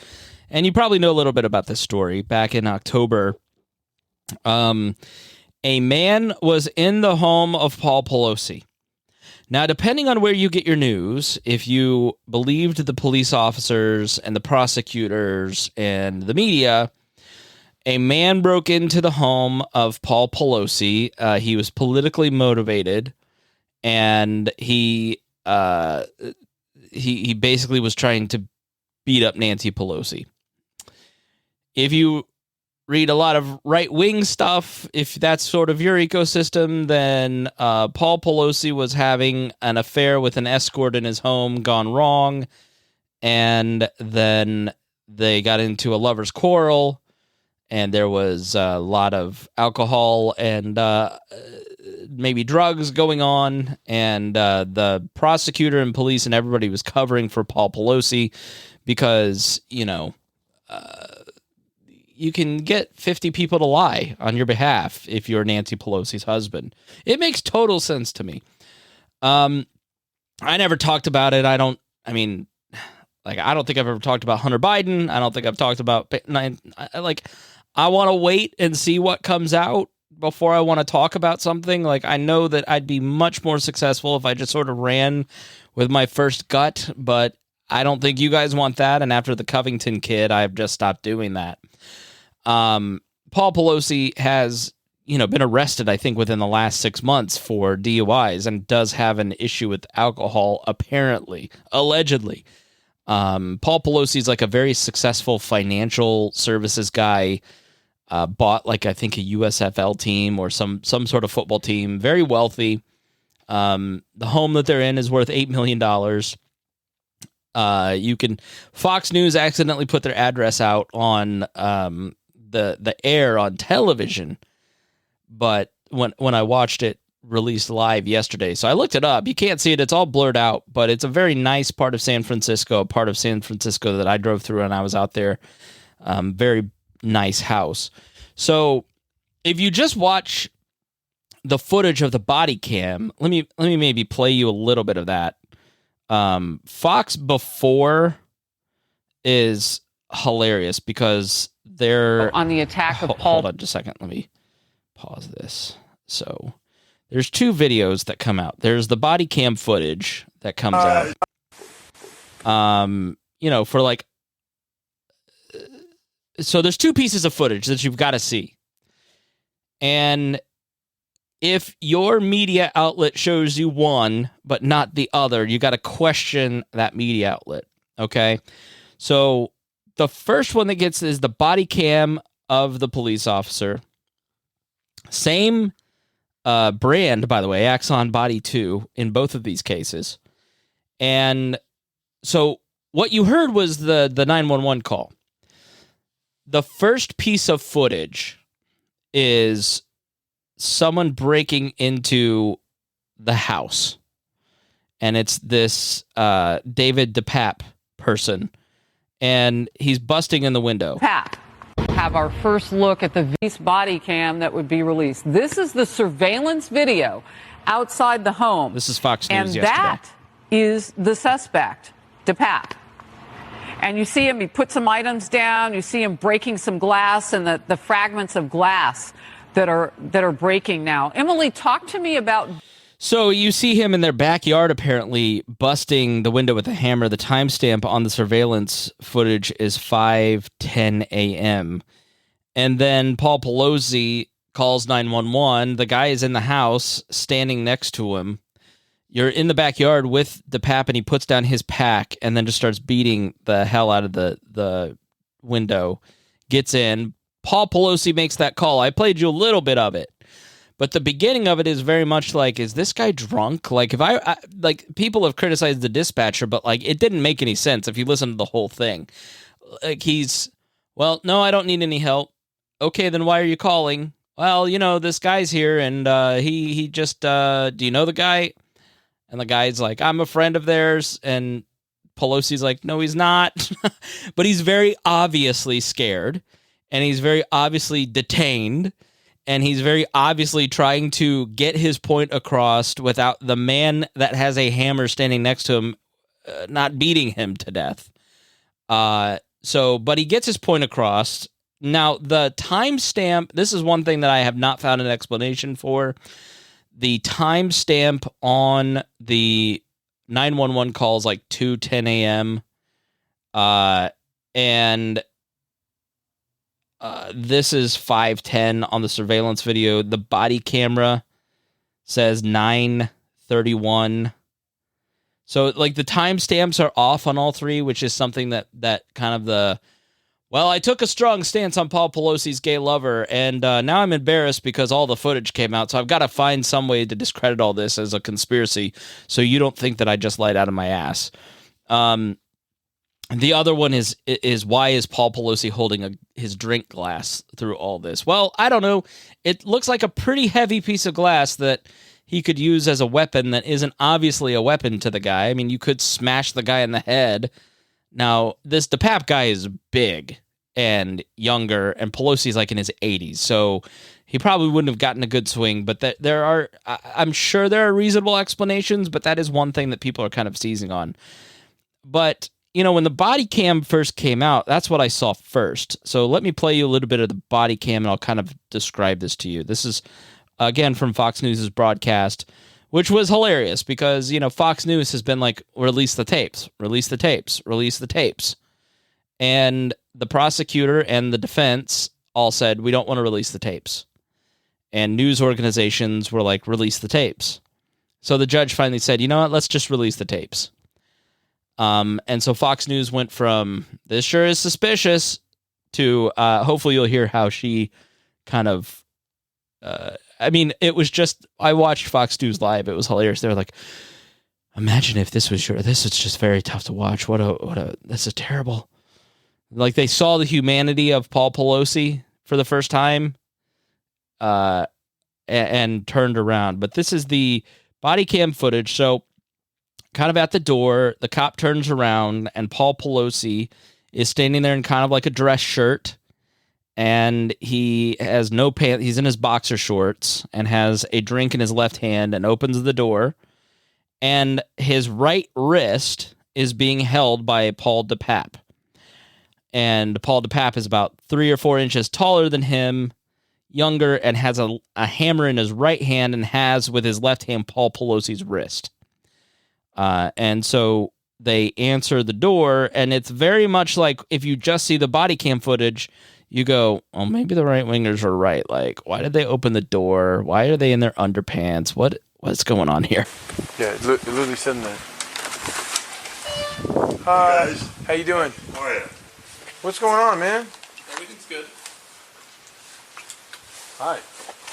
and you probably know a little bit about this story. Back in October, a man was in the home of Paul Pelosi. Now, depending on where you get your news, if you believed the police officers and the prosecutors and the media, a man broke into the home of Paul Pelosi. He was politically motivated, and he basically was trying to beat up Nancy Pelosi. If you read a lot of right-wing stuff, if that's sort of your ecosystem, then Paul Pelosi was having an affair with an escort in his home gone wrong, and then they got into a lover's quarrel, and there was a lot of alcohol and maybe drugs going on, and the prosecutor and police and everybody was covering for Paul Pelosi because, you can get 50 people to lie on your behalf if you're Nancy Pelosi's husband. It makes total sense to me. I never talked about it. I don't think I've ever talked about Hunter Biden. I don't think I've talked about, I want to wait and see what comes out before I want to talk about something. Like, I know that I'd be much more successful if I just sort of ran with my first gut, but I don't think you guys want that. And after the Covington kid, I've just stopped doing that. Paul Pelosi has, been arrested, I think, within the last 6 months for DUIs and does have an issue with alcohol, apparently, allegedly. Paul Pelosi's like a very successful financial services guy, bought I think a USFL team or some sort of football team, very wealthy. The home that they're in is worth $8 million. Fox News accidentally put their address out on the air on television, but when I watched it released live yesterday, so I looked it up. You can't see it; it's all blurred out, but it's a very nice part of San Francisco, that I drove through when I was out there. Very nice house. So if you just watch the footage of the body cam, let me maybe play you a little bit of that. Fox before is hilarious because they're on the attack of Paul. Hold on just a second. Let me pause this. So there's two videos that come out. There's the body cam footage that comes out. So there's two pieces of footage that you've got to see. And if your media outlet shows you one, but not the other, you got to question that media outlet. Okay. So the first one that gets is the body cam of the police officer. Same brand, by the way, Axon Body 2 in both of these cases. And so what you heard was the 911 call. The first piece of footage is someone breaking into the house. And it's this David DePape person. And he's busting in the window. Have our first look at the police body cam that would be released. This is the surveillance video outside the home. This is Fox News and yesterday. That is the suspect, DePape. And you see him, he put some items down, you see him breaking some glass and the fragments of glass that are breaking now. Emily, talk to me about... So you see him in their backyard, apparently, busting the window with a hammer. The timestamp on the surveillance footage is 5:10 a.m. And then Paul Pelosi calls 911. The guy is in the house, standing next to him. You're in the backyard with DePape, and he puts down his pack and then just starts beating the hell out of the window. Gets in. Paul Pelosi makes that call. I played you a little bit of it. But the beginning of it is very much like, is this guy drunk? Like, if I like, people have criticized the dispatcher, but like, it didn't make any sense if you listen to the whole thing. Like, well, no, I don't need any help. Okay, then why are you calling? Well, this guy's here, and he just, do you know the guy? And the guy's like, I'm a friend of theirs, and Pelosi's like, no, he's not. But he's very obviously scared, and he's very obviously detained. And he's very obviously trying to get his point across without the man that has a hammer standing next to him not beating him to death. But he gets his point across. Now, the timestamp, this is one thing that I have not found an explanation for. The timestamp on the 911 calls like 2:10 a.m. And this is 5:10 on the surveillance video. The body camera says 9:31. So like the timestamps are off on all three, which is something that kind of I took a strong stance on Paul Pelosi's gay lover, and now I'm embarrassed because all the footage came out. So I've got to find some way to discredit all this as a conspiracy, so you don't think that I just lied out of my ass. The other one is why is Paul Pelosi holding his drink glass through all this? Well, I don't know. It looks like a pretty heavy piece of glass that he could use as a weapon that isn't obviously a weapon to the guy. I mean, you could smash the guy in the head. Now, this DePape guy is big and younger, and Pelosi's like in his 80s, so he probably wouldn't have gotten a good swing. But I'm sure there are reasonable explanations, but that is one thing that people are kind of seizing on. But when the body cam first came out, that's what I saw first. So let me play you a little bit of the body cam, and I'll kind of describe this to you. This is, again, from Fox News' broadcast, which was hilarious because, Fox News has been like, release the tapes, release the tapes, release the tapes. And the prosecutor and the defense all said, we don't want to release the tapes. And news organizations were like, release the tapes. So the judge finally said, you know what, let's just release the tapes. And so Fox News went from, this sure is suspicious, to hopefully you'll hear how she kind of, it was just, I watched Fox News Live. It was hilarious. They were like, imagine if this was just very tough to watch. That's a terrible, like they saw the humanity of Paul Pelosi for the first time, and turned around. But this is the body cam footage. So kind of at the door, the cop turns around, and Paul Pelosi is standing there in kind of like a dress shirt, and he has no pants. He's in his boxer shorts and has a drink in his left hand and opens the door, and his right wrist is being held by Paul DePape. And Paul DePape is about 3 or 4 inches taller than him, younger, and has a hammer in his right hand and has with his left hand Paul Pelosi's wrist. And so they answer the door, and it's very much like if you just see the body cam footage, you go, well, maybe the right-wingers are right. Like, why did they open the door? Why are they in their underpants? What's going on here? Yeah, it literally said in there. Hi, how you doing? Oh, yeah. What's going on, man? Everything's good. Hi.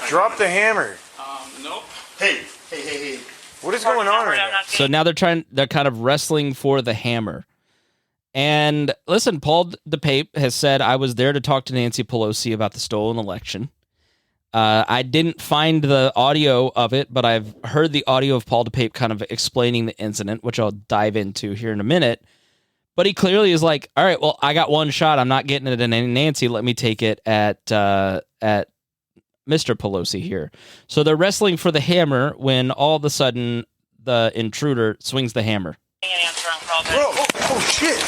Drop the hammer. Nope. Hey. What is going on right now? So now they're kind of wrestling for the hammer. And listen, Paul DePape has said, I was there to talk to Nancy Pelosi about the stolen election. I didn't find the audio of it, but I've heard the audio of Paul DePape kind of explaining the incident, which I'll dive into here in a minute. But he clearly is like, all right, well, I got one shot. I'm not getting it at Nancy. Let me take it at Mr. Pelosi here. So they're wrestling for the hammer when all of a sudden the intruder swings the hammer. Bro, oh shit.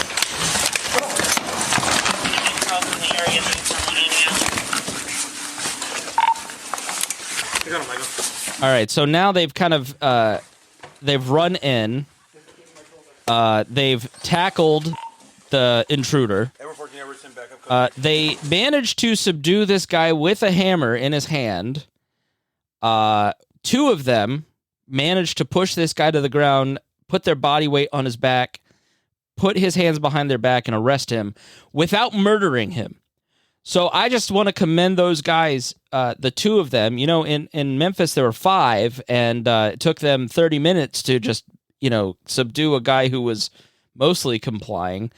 All right, so now they've kind of they've run in. They've tackled the intruder. They managed to subdue this guy with a hammer in his hand. Two of them managed to push this guy to the ground, put their body weight on his back, put his hands behind their back, and arrest him without murdering him. So I just want to commend those guys, the two of them. You know, in Memphis, there were 5, and it took them 30 minutes to just, subdue a guy who was mostly complying.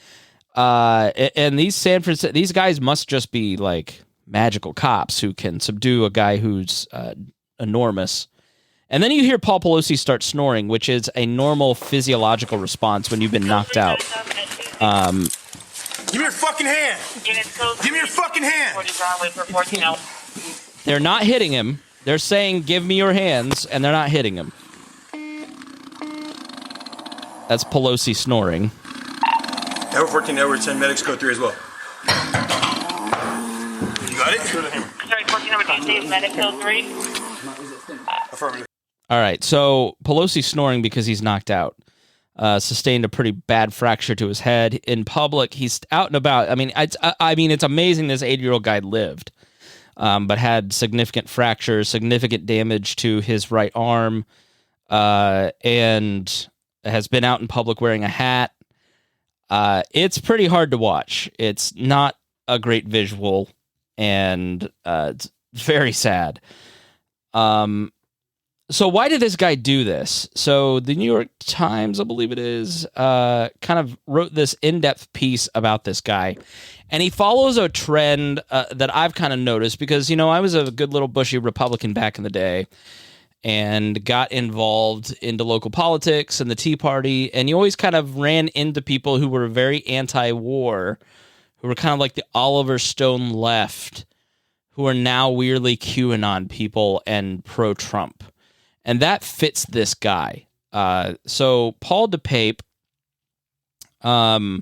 And these guys must just be like magical cops who can subdue a guy who's enormous. And then you hear Paul Pelosi start snoring, which is a normal physiological response when you've been knocked out. Give me your fucking hand. Give me your fucking hand. They're not hitting him. They're saying, give me your hands, and they're not hitting him. That's Pelosi snoring. Edward 14, Edward 10, medics code 3 as well. You got it? Sorry, 14 number 2, medic code 3. Affirmative. All right, so Pelosi snoring because he's knocked out. Sustained a pretty bad fracture to his head. In public, he's out and about. I mean, it's amazing this 80-year-old guy lived, but had significant fractures, significant damage to his right arm, and has been out in public wearing a hat. It's pretty hard to watch. It's not a great visual, and it's very sad. So why did this guy do this? So the New York Times, I believe it is, kind of wrote this in-depth piece about this guy. And he follows a trend that I've kind of noticed because, I was a good little bushy Republican back in the day and got involved into local politics and the Tea Party. And you always kind of ran into people who were very anti-war, who were kind of like the Oliver Stone left, who are now weirdly QAnon people and pro-Trump. And that fits this guy. So Paul DePape, I'll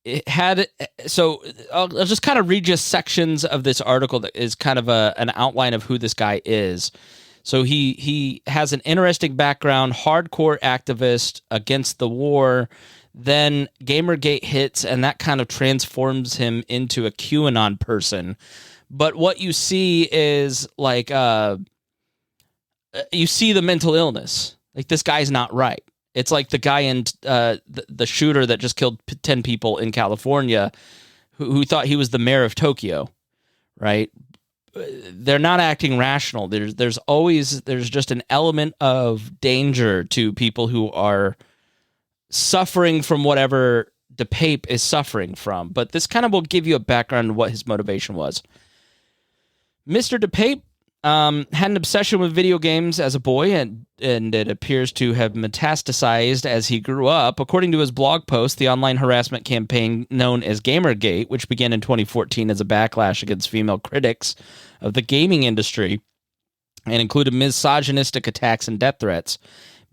just kind of read just sections of this article that is kind of an outline of who this guy is. So he has an interesting background, hardcore activist against the war. Then Gamergate hits, and that kind of transforms him into a QAnon person. But what you see is like you see the mental illness. Like, this guy's not right. It's like the guy in the shooter that just killed 10 people in California who thought he was the mayor of Tokyo, right? They're not acting rational. There's just an element of danger to people who are suffering from whatever DePape is suffering from. But this kind of will give you a background of what his motivation was. Mr. DePape had an obsession with video games as a boy, and it appears to have metastasized as he grew up. According to his blog post, the online harassment campaign known as Gamergate, which began in 2014 as a backlash against female critics of the gaming industry and included misogynistic attacks and death threats,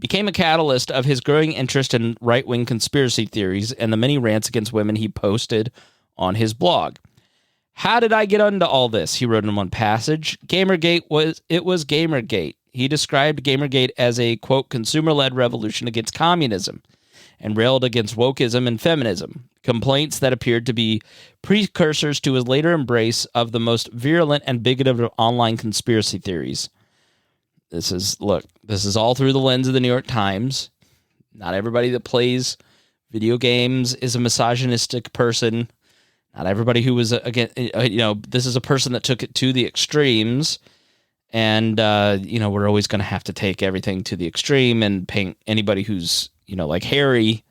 became a catalyst of his growing interest in right-wing conspiracy theories and the many rants against women he posted on his blog. How did I get into all this? He wrote in one passage. Gamergate was Gamergate. He described Gamergate as a, quote, consumer-led revolution against communism. and railed against wokeism and feminism, complaints that appeared to be precursors to his later embrace of the most virulent and bigoted of online conspiracy theories. This is all through the lens of the New York Times. Not everybody that plays video games is a misogynistic person. Not everybody who was, this is a person that took it to the extremes. And, we're always going to have to take everything to the extreme and paint anybody who's, like Harry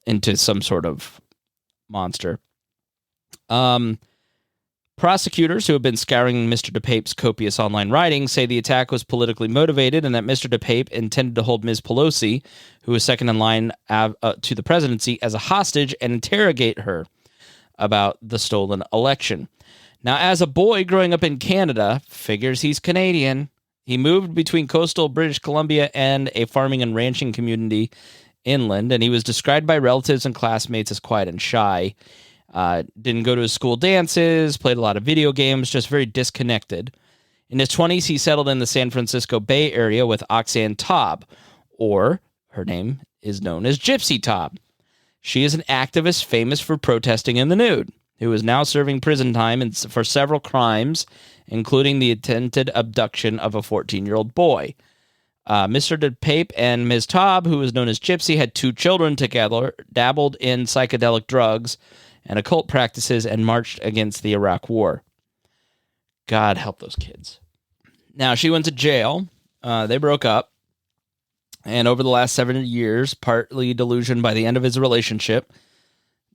into some sort of monster. Prosecutors who have been scouring Mr. DePape's copious online writings say the attack was politically motivated and that Mr. DePape intended to hold Ms. Pelosi, who was second in line to the presidency, as a hostage and interrogate her about the stolen election. Now, as a boy growing up in Canada, figures he's Canadian, he moved between coastal British Columbia and a farming and ranching community inland, and he was described by relatives and classmates as quiet and shy. Didn't go to his school dances, played a lot of video games, just very disconnected. In his 20s, he settled in the San Francisco Bay Area with Oxanne Taub, or her name is known as Gypsy Taub. She is an activist famous for protesting in the nude, who is now serving prison time for several crimes, including the attempted abduction of a 14-year-old boy. Mr. DePape and Ms. Taub, who is known as Gypsy, had 2 children together, dabbled in psychedelic drugs and occult practices, and marched against the Iraq War. God help those kids. Now, she went to jail. They broke up. And over the last 7 years, partly delusioned by the end of his relationship,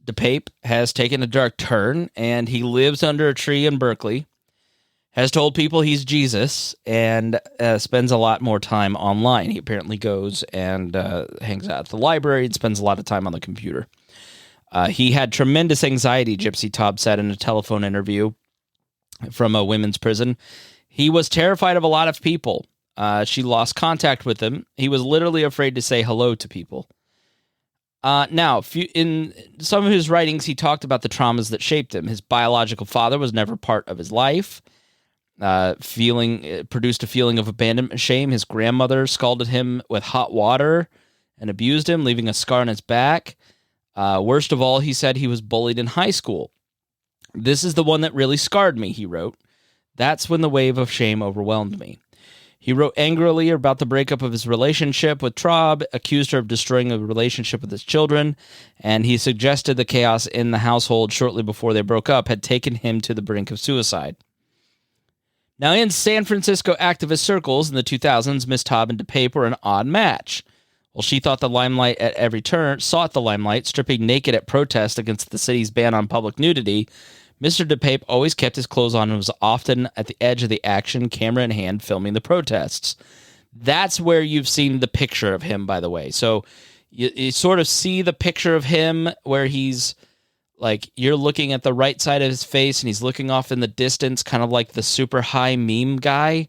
DePape has taken a dark turn, and he lives under a tree in Berkeley, has told people he's Jesus, and spends a lot more time online. He apparently goes and hangs out at the library and spends a lot of time on the computer. He had tremendous anxiety, Gypsy Taub said in a telephone interview from a women's prison. He was terrified of a lot of people. She lost contact with him. He was literally afraid to say hello to people. Now, in some of his writings, he talked about the traumas that shaped him. His biological father was never part of his life. Produced a feeling of abandonment and shame. His grandmother scalded him with hot water and abused him, leaving a scar on his back. Worst of all, he said he was bullied in high school. This is the one that really scarred me, he wrote. That's when the wave of shame overwhelmed me. He wrote angrily about the breakup of his relationship with Taub, accused her of destroying a relationship with his children, and he suggested the chaos in the household shortly before they broke up had taken him to the brink of suicide. Now, in San Francisco activist circles in the 2000s, Ms. Taub and DePape were an odd match. Well, she sought the limelight at every turn, stripping naked at protests against the city's ban on public nudity. Mr. DePape always kept his clothes on and was often at the edge of the action, camera in hand, filming the protests. That's where you've seen the picture of him, by the way. So you sort of see the picture of him where he's like, you're looking at the right side of his face and he's looking off in the distance, kind of like the super high meme guy.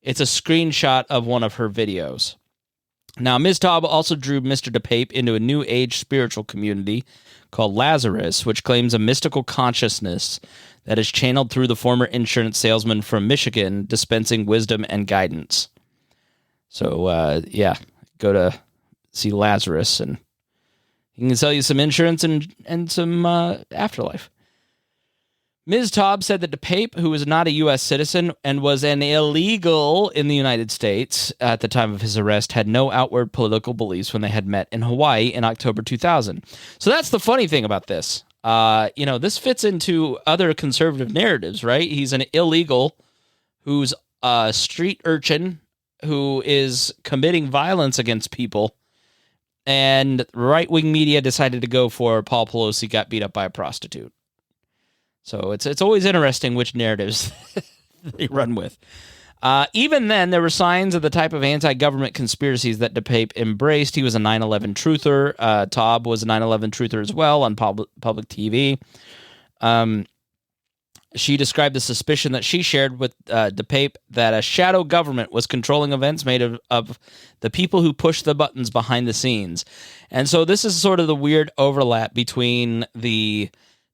It's a screenshot of one of her videos. Now, Ms. Taub also drew Mr. DePape into a new age spiritual community called Lazarus, which claims a mystical consciousness that is channeled through the former insurance salesman from Michigan, dispensing wisdom and guidance. So, go to see Lazarus, and he can sell you some insurance and some afterlife. Ms. Taub said that DePape, who was not a U.S. citizen and was an illegal in the United States at the time of his arrest, had no outward political beliefs when they had met in Hawaii in October 2000. So that's the funny thing about this. This fits into other conservative narratives, right? He's an illegal who's a street urchin who is committing violence against people, and right-wing media decided to go for Paul Pelosi got beat up by a prostitute. So it's always interesting which narratives they run with. Even then, there were signs of the type of anti-government conspiracies that DePape embraced. He was a 9/11 truther. Taub was a 9/11 truther as well on public TV. She described the suspicion that she shared with DePape that a shadow government was controlling events made of the people who push the buttons behind the scenes. And so this is sort of the weird overlap between the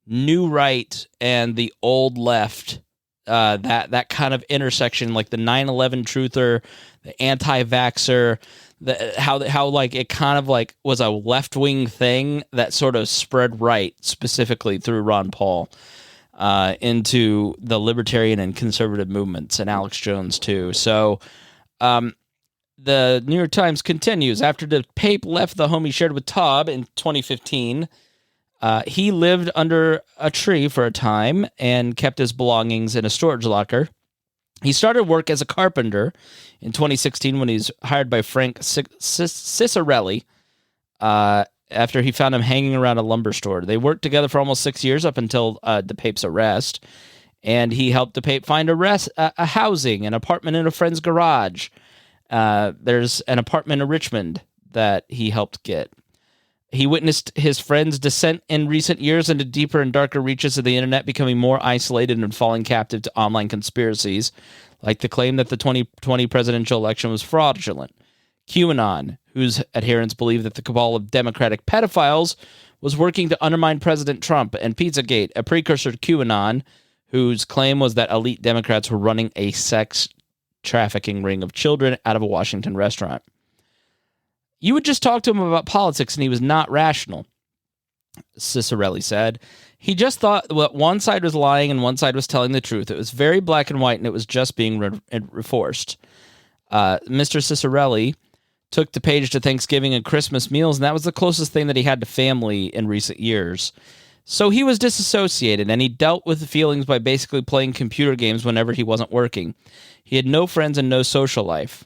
new right and the old left that kind of intersection, like the 9/11 truther, the anti-vaxxer, how like it kind of like was a left-wing thing that sort of spread right, specifically through Ron Paul, into the libertarian and conservative movements, and Alex Jones too. So the New York Times continues, after DePape left the home he shared with Taub in 2015, he lived under a tree for a time and kept his belongings in a storage locker. He started work as a carpenter in 2016 when he was hired by Frank Cicerelli after he found him hanging around a lumber store. They worked together for almost 6 years up until DePape's arrest, and he helped DePape find a housing, an apartment in a friend's garage. There's an apartment in Richmond that he helped get. He witnessed his friend's descent in recent years into deeper and darker reaches of the internet, becoming more isolated and falling captive to online conspiracies, like the claim that the 2020 presidential election was fraudulent. QAnon, whose adherents believe that the cabal of Democratic pedophiles was working to undermine President Trump, and Pizzagate, a precursor to QAnon, whose claim was that elite Democrats were running a sex trafficking ring of children out of a Washington restaurant. You would just talk to him about politics and he was not rational, Cicerelli said. He just thought that one side was lying and one side was telling the truth. It was very black and white, and it was just being reinforced. Mr. Cicerelli took the page to Thanksgiving and Christmas meals, and that was the closest thing that he had to family in recent years. So he was disassociated, and he dealt with the feelings by basically playing computer games whenever he wasn't working. He had no friends and no social life.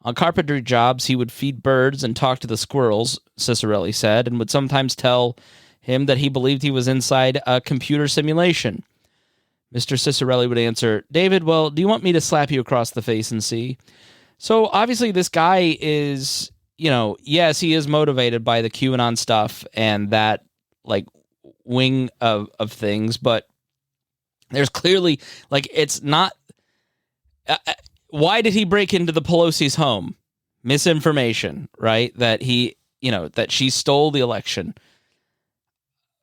On carpentry jobs, he would feed birds and talk to the squirrels, Cicerelli said, and would sometimes tell him that he believed he was inside a computer simulation. Mr. Cicerelli would answer, David, well, do you want me to slap you across the face and see? So obviously this guy is, yes, he is motivated by the QAnon stuff and that, like, wing of things, but there's clearly, like, it's not... why did he break into the Pelosi's home? Misinformation, right? That that she stole the election.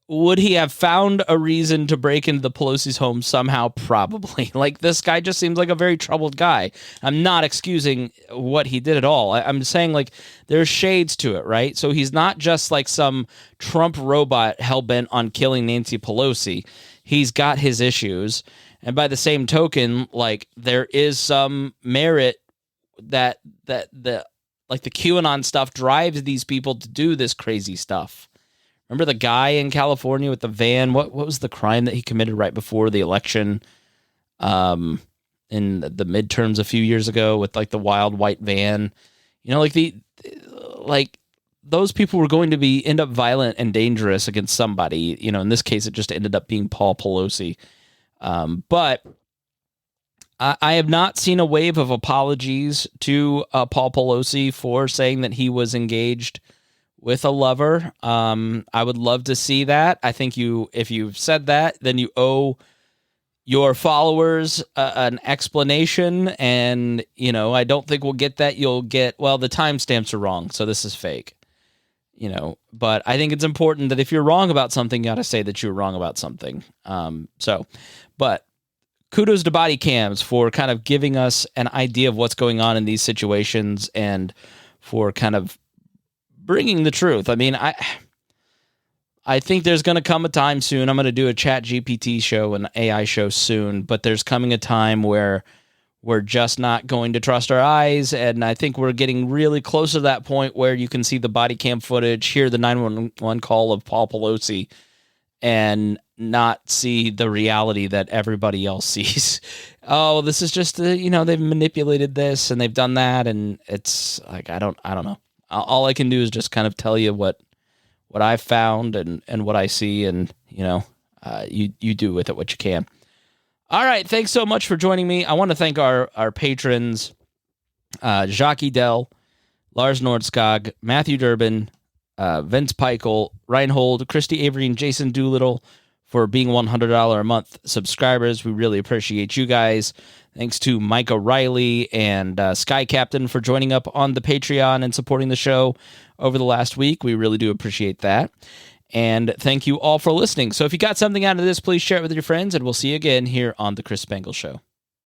Would he have found a reason to break into the Pelosi's home somehow? Probably. Like, this guy just seems like a very troubled guy. I'm not excusing what he did at all. I'm saying, like, there's shades to it, right? So he's not just like some Trump robot hell-bent on killing Nancy Pelosi. He's got his issues. And by the same token, like, there is some merit that the QAnon stuff drives these people to do this crazy stuff. Remember the guy in California with the van? What was the crime that he committed right before the election in the midterms a few years ago with, like, the wild white van? Those people were going to end up violent and dangerous against somebody. In this case, it just ended up being Paul Pelosi. But I have not seen a wave of apologies to Paul Pelosi for saying that he was engaged with a lover. I would love to see that. I think if you've said that, then you owe your followers an explanation. And, I don't think we'll get that. You'll get, well, the timestamps are wrong, so this is fake. But I think it's important that if you're wrong about something, you got to say that you're wrong about something. But kudos to body cams for kind of giving us an idea of what's going on in these situations and for kind of bringing the truth. I mean, I think there's going to come a time soon. I'm going to do a Chat GPT show, an AI show soon, but there's coming a time where we're just not going to trust our eyes. And I think we're getting really close to that point where you can see the body cam footage, hear the 911 call of Paul Pelosi, and not see the reality that everybody else sees. Oh, this is just, they've manipulated this and they've done that. And it's like, I don't know. All I can do is just kind of tell you what I've found and what I see. And, you do with it what you can. All right. Thanks so much for joining me. I want to thank our patrons, Jacques Dell, Lars Nordskog, Matthew Durbin, Vince Peichel, Reinhold, Christy Avery, and Jason Doolittle for being $100 a month subscribers. We really appreciate you guys. Thanks to Mike O'Reilly and Sky Captain for joining up on the Patreon and supporting the show over the last week. We really do appreciate that. And thank you all for listening. So if you got something out of this, please share it with your friends, and we'll see you again here on The Chris Spangle Show.